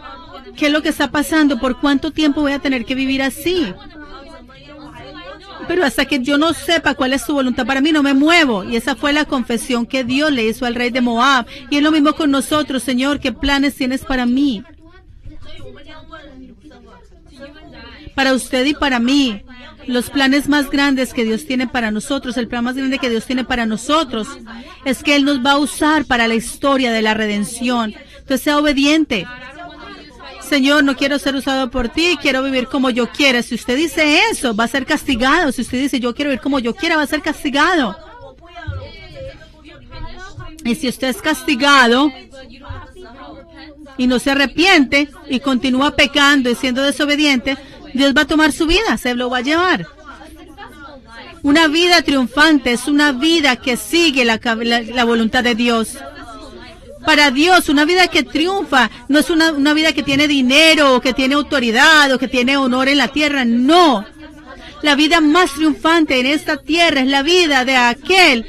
¿qué es lo que está pasando? ¿Por cuánto tiempo voy a tener que vivir así? Pero hasta que yo no sepa cuál es su voluntad para mí, no me muevo. Y esa fue la confesión que Dios le hizo al rey de Moab. Y es lo mismo con nosotros, Señor, ¿qué planes tienes para mí? Para usted y para mí, los planes más grandes que Dios tiene para nosotros, el plan más grande que Dios tiene para nosotros, es que Él nos va a usar para la historia de la redención. Entonces, sea obediente. Señor, no quiero ser usado por ti, quiero vivir como yo quiera. Si usted dice eso, va a ser castigado. Si usted dice, yo quiero vivir como yo quiera, va a ser castigado. Y si usted es castigado y no se arrepiente y continúa pecando y siendo desobediente, Dios va a tomar su vida, se lo va a llevar. Una vida triunfante es una vida que sigue la voluntad de Dios. Para Dios, una vida que triunfa no es una vida que tiene dinero, o que tiene autoridad, o que tiene honor en la tierra. No. La vida más triunfante en esta tierra es la vida de aquel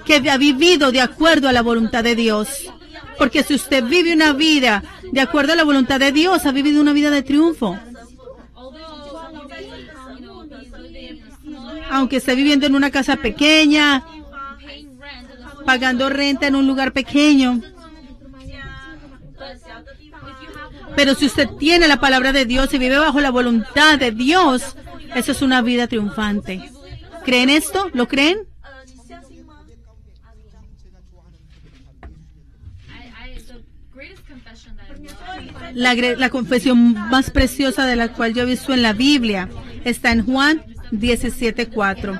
que ha vivido de acuerdo a la voluntad de Dios. Porque si usted vive una vida de acuerdo a la voluntad de Dios, ha vivido una vida de triunfo. Aunque esté viviendo en una casa pequeña, pagando renta en un lugar pequeño. Pero si usted tiene la palabra de Dios y vive bajo la voluntad de Dios, eso es una vida triunfante. ¿Creen esto? ¿Lo creen? La confesión más preciosa de la cual yo he visto en la Biblia está en Juan 17:4.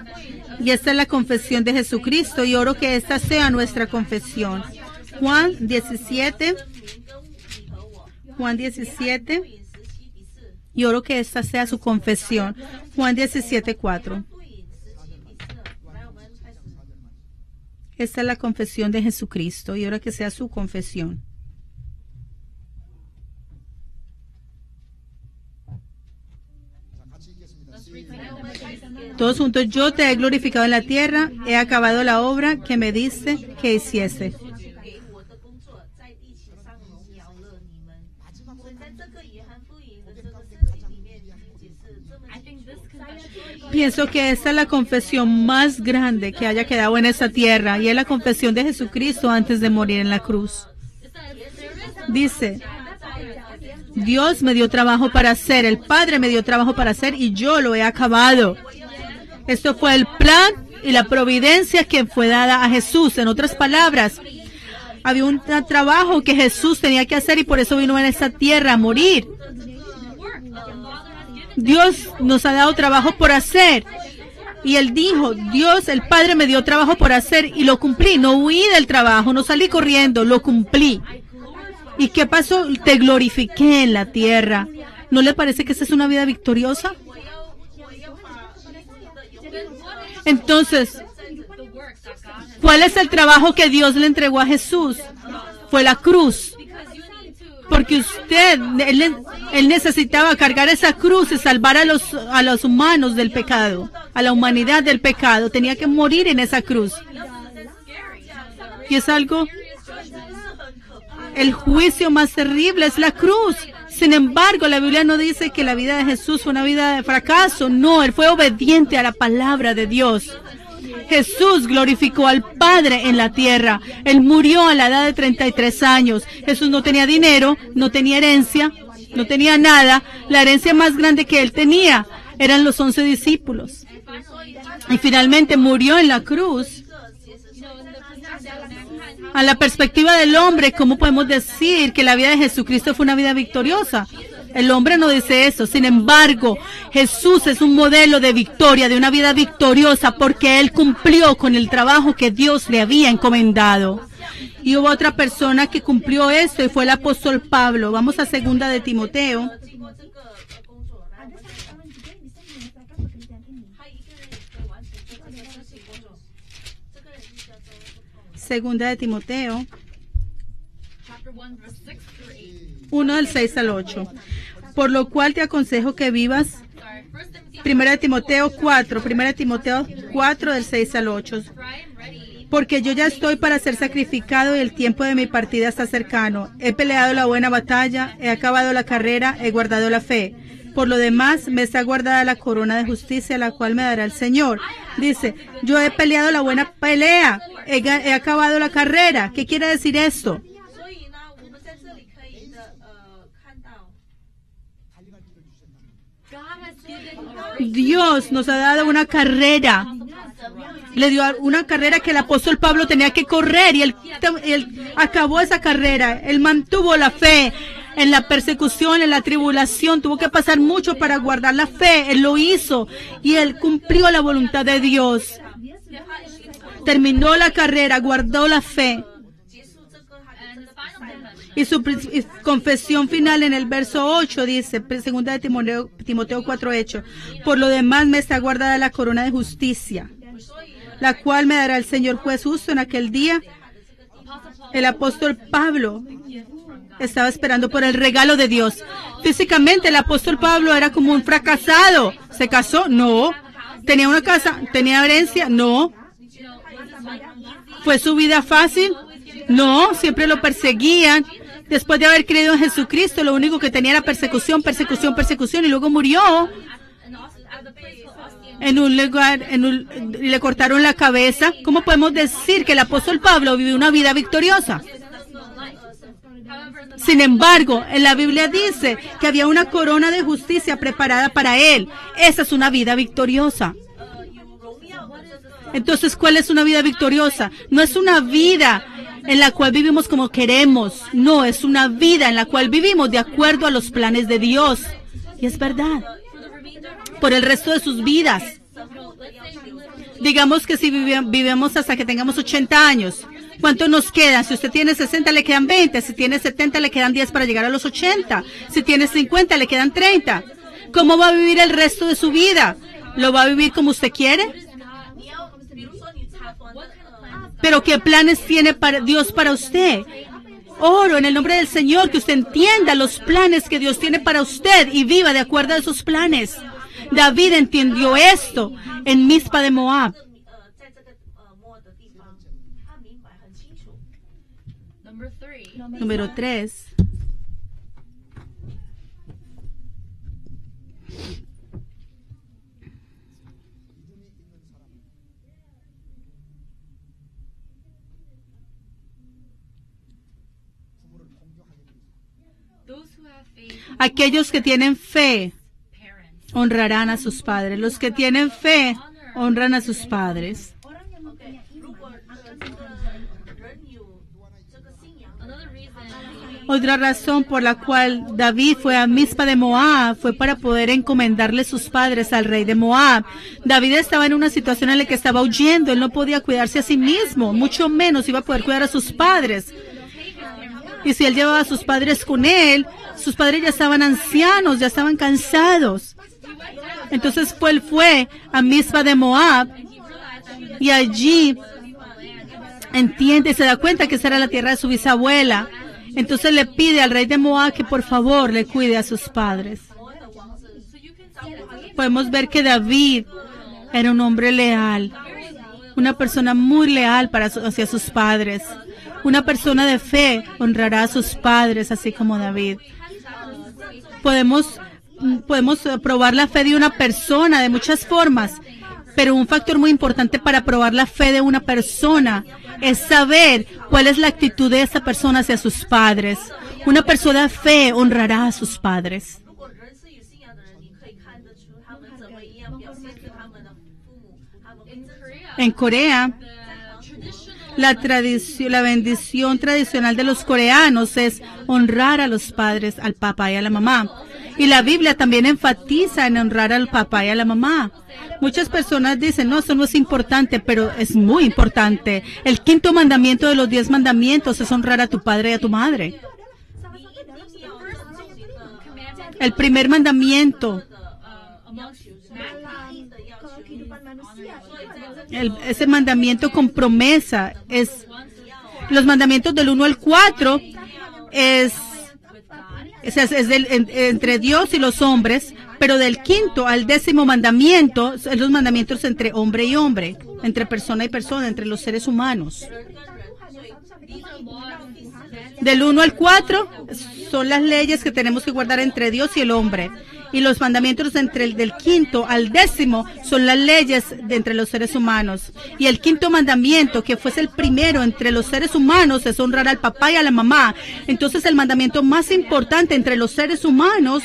Y esta es la confesión de Jesucristo y oro que esta sea nuestra confesión. Juan 17. Y oro que esta sea su confesión. Juan 17:4. Esta es la confesión de Jesucristo y oro que sea su confesión. Todos juntos, yo te he glorificado en la tierra, he acabado la obra que me diste que hiciese. Pienso que esta es la confesión más grande que haya quedado en esta tierra y es la confesión de Jesucristo antes de morir en la cruz. Dice, Dios me dio trabajo para hacer, el Padre me dio trabajo para hacer y yo lo he acabado. Esto fue el plan y la providencia que fue dada a Jesús. En otras palabras, había un trabajo que Jesús tenía que hacer y por eso vino en esta tierra a morir. Dios nos ha dado trabajo por hacer. Y Él dijo, Dios, el Padre me dio trabajo por hacer y lo cumplí. No huí del trabajo, no salí corriendo, lo cumplí. ¿Y qué pasó? Te glorifiqué en la tierra. ¿No le parece que esa es una vida victoriosa? Entonces, ¿cuál es el trabajo que Dios le entregó a Jesús? Fue la cruz. Porque él necesitaba cargar esa cruz y salvar a los humanos del pecado, a la humanidad del pecado. Tenía que morir en esa cruz. Y es algo, el juicio más terrible es la cruz. Sin embargo, la Biblia no dice que la vida de Jesús fue una vida de fracaso. No, Él fue obediente a la palabra de Dios. Jesús glorificó al Padre en la tierra. Él murió a la edad de 33 años. Jesús no tenía dinero, no tenía herencia, no tenía nada. La herencia más grande que Él tenía eran los 11 discípulos. Y finalmente murió en la cruz. A la perspectiva del hombre, ¿cómo podemos decir que la vida de Jesucristo fue una vida victoriosa? El hombre no dice eso. Sin embargo, Jesús es un modelo de victoria, de una vida victoriosa, porque Él cumplió con el trabajo que Dios le había encomendado. Y hubo otra persona que cumplió esto y fue el apóstol Pablo. Vamos a 2 de Timoteo. Segunda de Timoteo 1 del 6 al 8. Por lo cual te aconsejo que vivas. Primera de Timoteo 4 del 6 al 8. Porque yo ya estoy para ser sacrificado y el tiempo de mi partida está cercano. He peleado la buena batalla, he acabado la carrera, he guardado la fe. Por lo demás, me está guardada la corona de justicia, la cual me dará el Señor. Dice, yo he peleado la buena pelea, he acabado la carrera. ¿Qué quiere decir esto? Dios nos ha dado una carrera. Le dio una carrera que el apóstol Pablo tenía que correr y él acabó esa carrera. Él mantuvo la fe. En la persecución, en la tribulación, tuvo que pasar mucho para guardar la fe. Él lo hizo y él cumplió la voluntad de Dios. Terminó la carrera, guardó la fe. Y su confesión final en el verso 8 dice, segunda de Timoteo 4:8, por lo demás me está guardada la corona de justicia, la cual me dará el Señor juez justo en aquel día. El apóstol Pablo estaba esperando por el regalo de Dios. Físicamente el apóstol Pablo era como un fracasado. ¿Se casó? No. ¿Tenía una casa? ¿Tenía herencia? No. ¿Fue su vida fácil? No, siempre lo perseguían. Después de haber creído en Jesucristo, lo único que tenía era persecución, persecución, persecución, y luego murió en un lugar, y le cortaron la cabeza. ¿Cómo podemos decir que el apóstol Pablo vivió una vida victoriosa? Sin embargo, en la Biblia dice que había una corona de justicia preparada para él. Esa es una vida victoriosa. Entonces, ¿cuál es una vida victoriosa? No es una vida en la cual vivimos como queremos. No, es una vida en la cual vivimos de acuerdo a los planes de Dios. Y es verdad. Por el resto de sus vidas. Digamos que si vivimos hasta que tengamos 80 años. ¿Cuánto nos quedan? Si usted tiene 60, le quedan 20. Si tiene 70, le quedan 10 para llegar a los 80. Si tiene 50, le quedan 30. ¿Cómo va a vivir el resto de su vida? ¿Lo va a vivir como usted quiere? ¿Pero qué planes tiene Dios para usted? Oro en el nombre del Señor que usted entienda los planes que Dios tiene para usted y viva de acuerdo a esos planes. David entendió esto en Mizpa de Moab. Número 3. Aquellos que tienen fe honrarán a sus padres. Los que tienen fe honran a sus padres. Otra razón por la cual David fue a Mizpa de Moab fue para poder encomendarle sus padres al rey de Moab. David estaba en una situación en la que estaba huyendo. Él no podía cuidarse a sí mismo, mucho menos iba a poder cuidar a sus padres. Y si él llevaba a sus padres con él, sus padres ya estaban ancianos, ya estaban cansados. Entonces él fue a Mizpa de Moab y allí entiende, se da cuenta que esa era la tierra de su bisabuela. Entonces le pide al rey de Moab que por favor le cuide a sus padres. Podemos ver que David era un hombre leal, una persona muy leal hacia sus padres. Una persona de fe honrará a sus padres, así como David. Podemos probar la fe de una persona de muchas formas, pero un factor muy importante para probar la fe de una persona es saber cuál es la actitud de esa persona hacia sus padres. Una persona de fe honrará a sus padres. En Corea, la bendición tradicional de los coreanos es honrar a los padres, al papá y a la mamá. Y la Biblia también enfatiza en honrar al papá y a la mamá. Muchas personas dicen, no, eso no es importante, pero es muy importante. El quinto mandamiento de los 10 mandamientos es honrar a tu padre y a tu madre. El primer mandamiento, ese mandamiento con promesa, es los mandamientos del 1 al 4, es entre Dios y los hombres, pero del quinto al 10º mandamiento, es los mandamientos entre hombre y hombre, entre persona y persona, entre los seres humanos. Del 1 al 4 son las leyes que tenemos que guardar entre Dios y el hombre. Y los mandamientos del quinto al 10º son las leyes entre los seres humanos. Y el quinto mandamiento, que fuese el primero entre los seres humanos, es honrar al papá y a la mamá. Entonces el mandamiento más importante entre los seres humanos,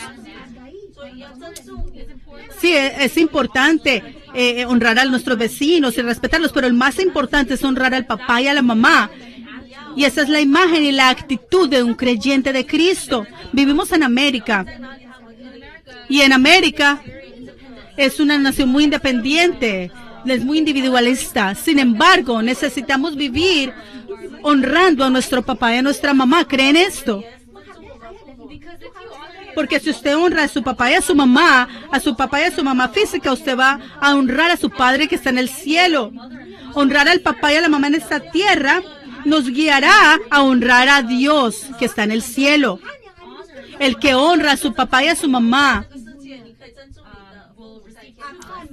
sí, es importante honrar a nuestros vecinos y respetarlos, pero el más importante es honrar al papá y a la mamá. Y esa es la imagen y la actitud de un creyente de Cristo. Vivimos en América. Y en América es una nación muy independiente, es muy individualista. Sin embargo, necesitamos vivir honrando a nuestro papá y a nuestra mamá. ¿Creen esto? Porque si usted honra a su papá y a su mamá física, usted va a honrar a su Padre que está en el cielo. Honrar al papá y a la mamá en esta tierra nos guiará a honrar a Dios que está en el cielo. El que honra a su papá y a su mamá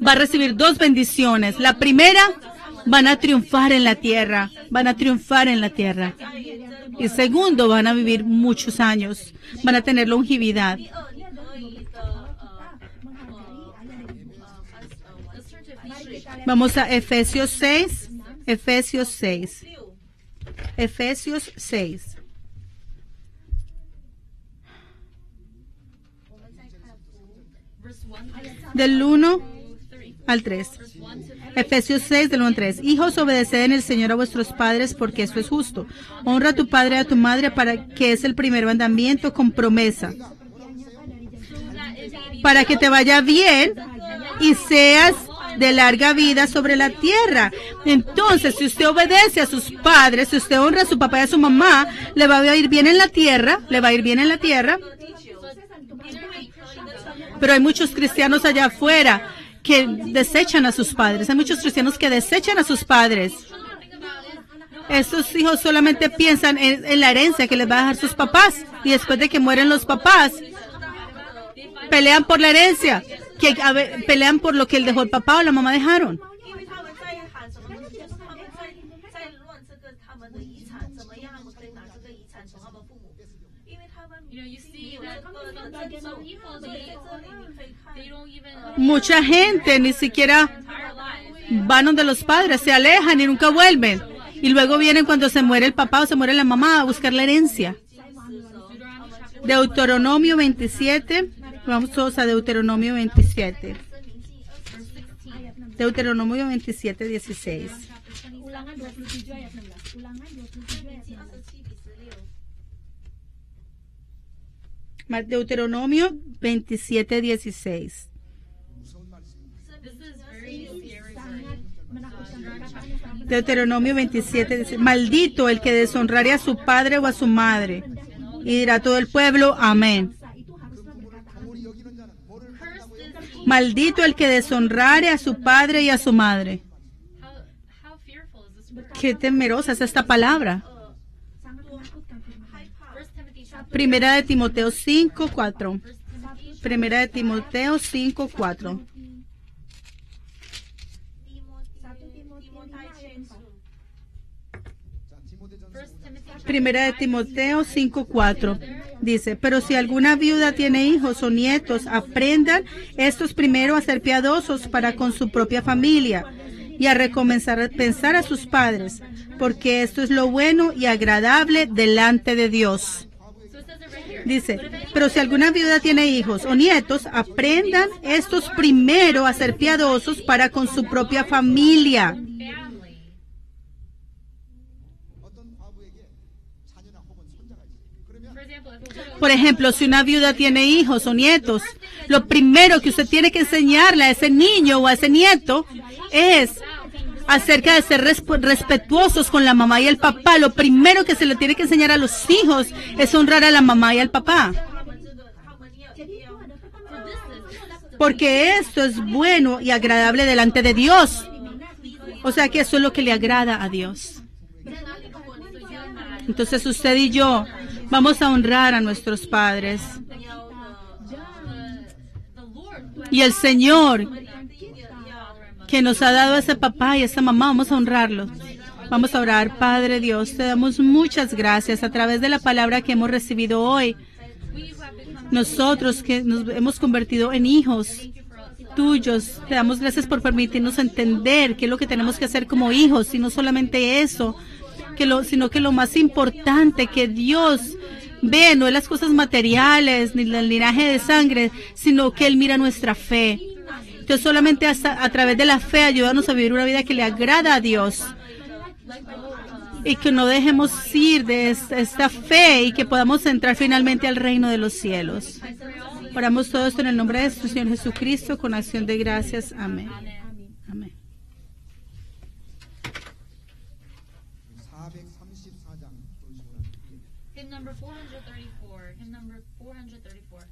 va a recibir 2 bendiciones. La primera, van a triunfar en la tierra. Van a triunfar en la tierra. Y segundo, van a vivir muchos años. Van a tener longevidad. Vamos a Efesios 6. Efesios 6. Efesios 6. Del 1 al 3. Efesios 6, del 1 al 3. Hijos, obedeced en el Señor a vuestros padres, porque esto es justo. Honra a tu padre y a tu madre, para que es el primer mandamiento con promesa, para que te vaya bien y seas de larga vida sobre la tierra. Entonces, si usted obedece a sus padres, si usted honra a su papá y a su mamá, le va a ir bien en la tierra, le va a ir bien en la tierra. Pero hay muchos cristianos allá afuera que desechan a sus padres. Hay muchos cristianos que desechan a sus padres. Estos hijos solamente piensan en la herencia que les va a dejar sus papás. Y después de que mueren los papás, pelean por la herencia, pelean por lo que él dejó el papá o la mamá dejaron. Mucha gente ni siquiera van donde los padres, se alejan y nunca vuelven. Y luego vienen cuando se muere el papá o se muere la mamá a buscar la herencia. Deuteronomio 27. Vamos todos a Deuteronomio 27. Deuteronomio 27, 16. Deuteronomio 27, 16. Deuteronomio 27 dice: maldito el que deshonrare a su padre o a su madre. Y dirá todo el pueblo, amén. Maldito el que deshonrare a su padre y a su madre. Qué temerosa es esta palabra. Primera de Timoteo 5:4. Primera de Timoteo 5:4. Primera de Timoteo 5:4 dice: pero si alguna viuda tiene hijos o nietos, aprendan estos primero a ser piadosos para con su propia familia y a recomenzar a pensar a sus padres, porque esto es lo bueno y agradable delante de Dios. Dice: pero si alguna viuda tiene hijos o nietos, aprendan estos primero a ser piadosos para con su propia familia. Por ejemplo, si una viuda tiene hijos o nietos, lo primero que usted tiene que enseñarle a ese niño o a ese nieto es acerca de ser respetuosos con la mamá y el papá. Lo primero que se le tiene que enseñar a los hijos es honrar a la mamá y al papá. Porque esto es bueno y agradable delante de Dios. O sea que eso es lo que le agrada a Dios. Entonces usted y yo vamos a honrar a nuestros padres. Y el Señor que nos ha dado a ese papá y a esa mamá, vamos a honrarlos. Vamos a orar. Padre Dios, te damos muchas gracias a través de la palabra que hemos recibido hoy. Nosotros que nos hemos convertido en hijos tuyos, te damos gracias por permitirnos entender qué es lo que tenemos que hacer como hijos, y no solamente eso, sino que lo más importante que Dios ve no es las cosas materiales ni el linaje de sangre, sino que Él mira nuestra fe. Entonces solamente a través de la fe ayúdanos a vivir una vida que le agrada a Dios, y que no dejemos ir de esta fe y que podamos entrar finalmente al reino de los cielos. Oramos todo esto en el nombre de nuestro Señor Jesucristo con acción de gracias. Amén. Amén. Hymn number 434. Hymn number 434.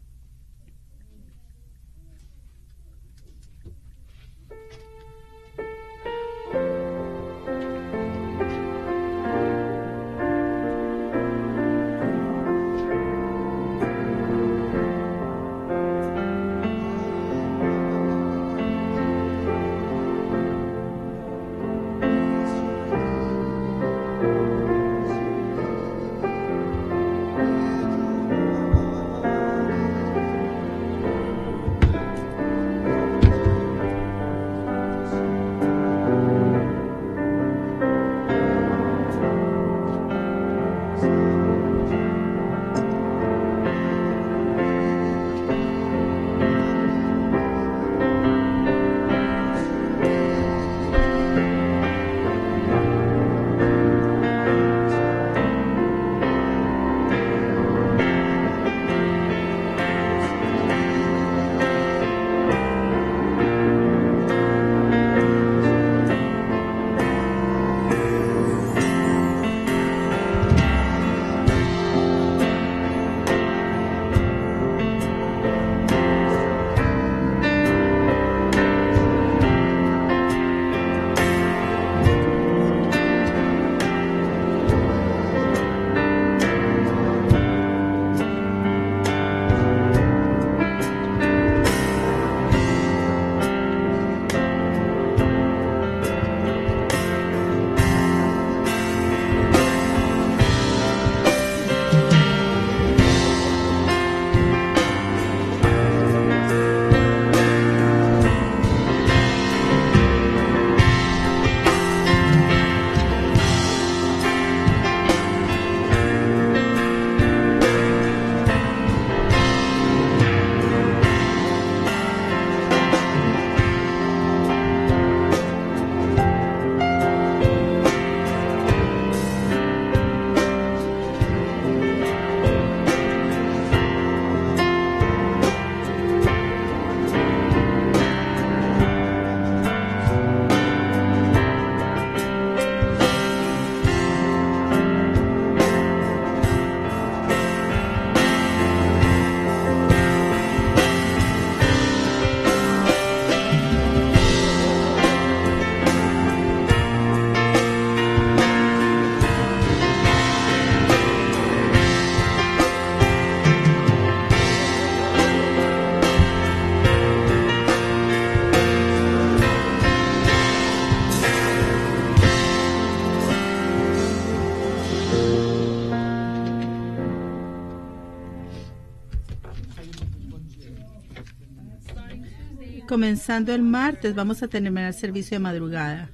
Comenzando el martes, vamos a terminar el servicio de madrugada.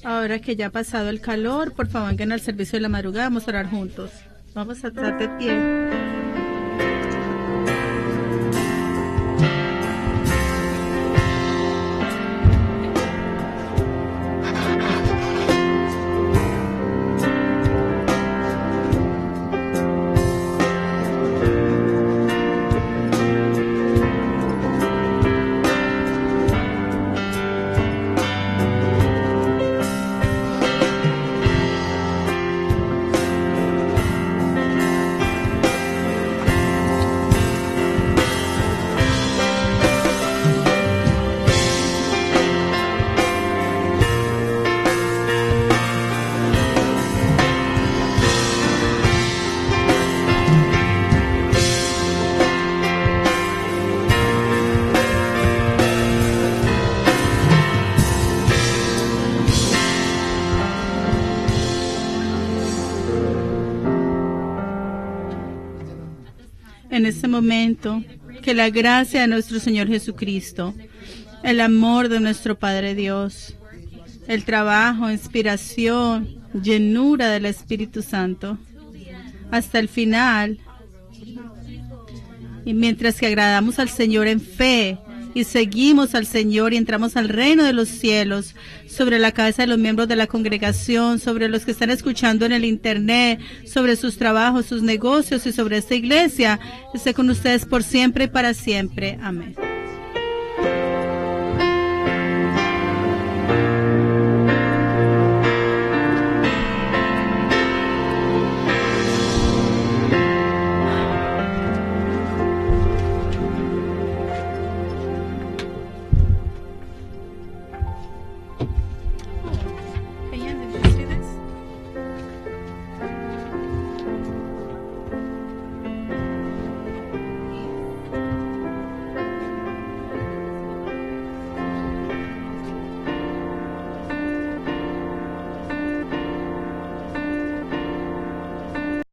Ahora que ya ha pasado el calor, por favor, vengan al servicio de la madrugada. Vamos a orar juntos. Vamos a estar de pie. En este momento, que la gracia de nuestro Señor Jesucristo, el amor de nuestro Padre Dios, el trabajo, inspiración, llenura del Espíritu Santo, hasta el final, y mientras que agradamos al Señor en fe, y seguimos al Señor y entramos al reino de los cielos, sobre la cabeza de los miembros de la congregación, sobre los que están escuchando en el internet, sobre sus trabajos, sus negocios y sobre esta iglesia, esté con ustedes por siempre y para siempre. Amén.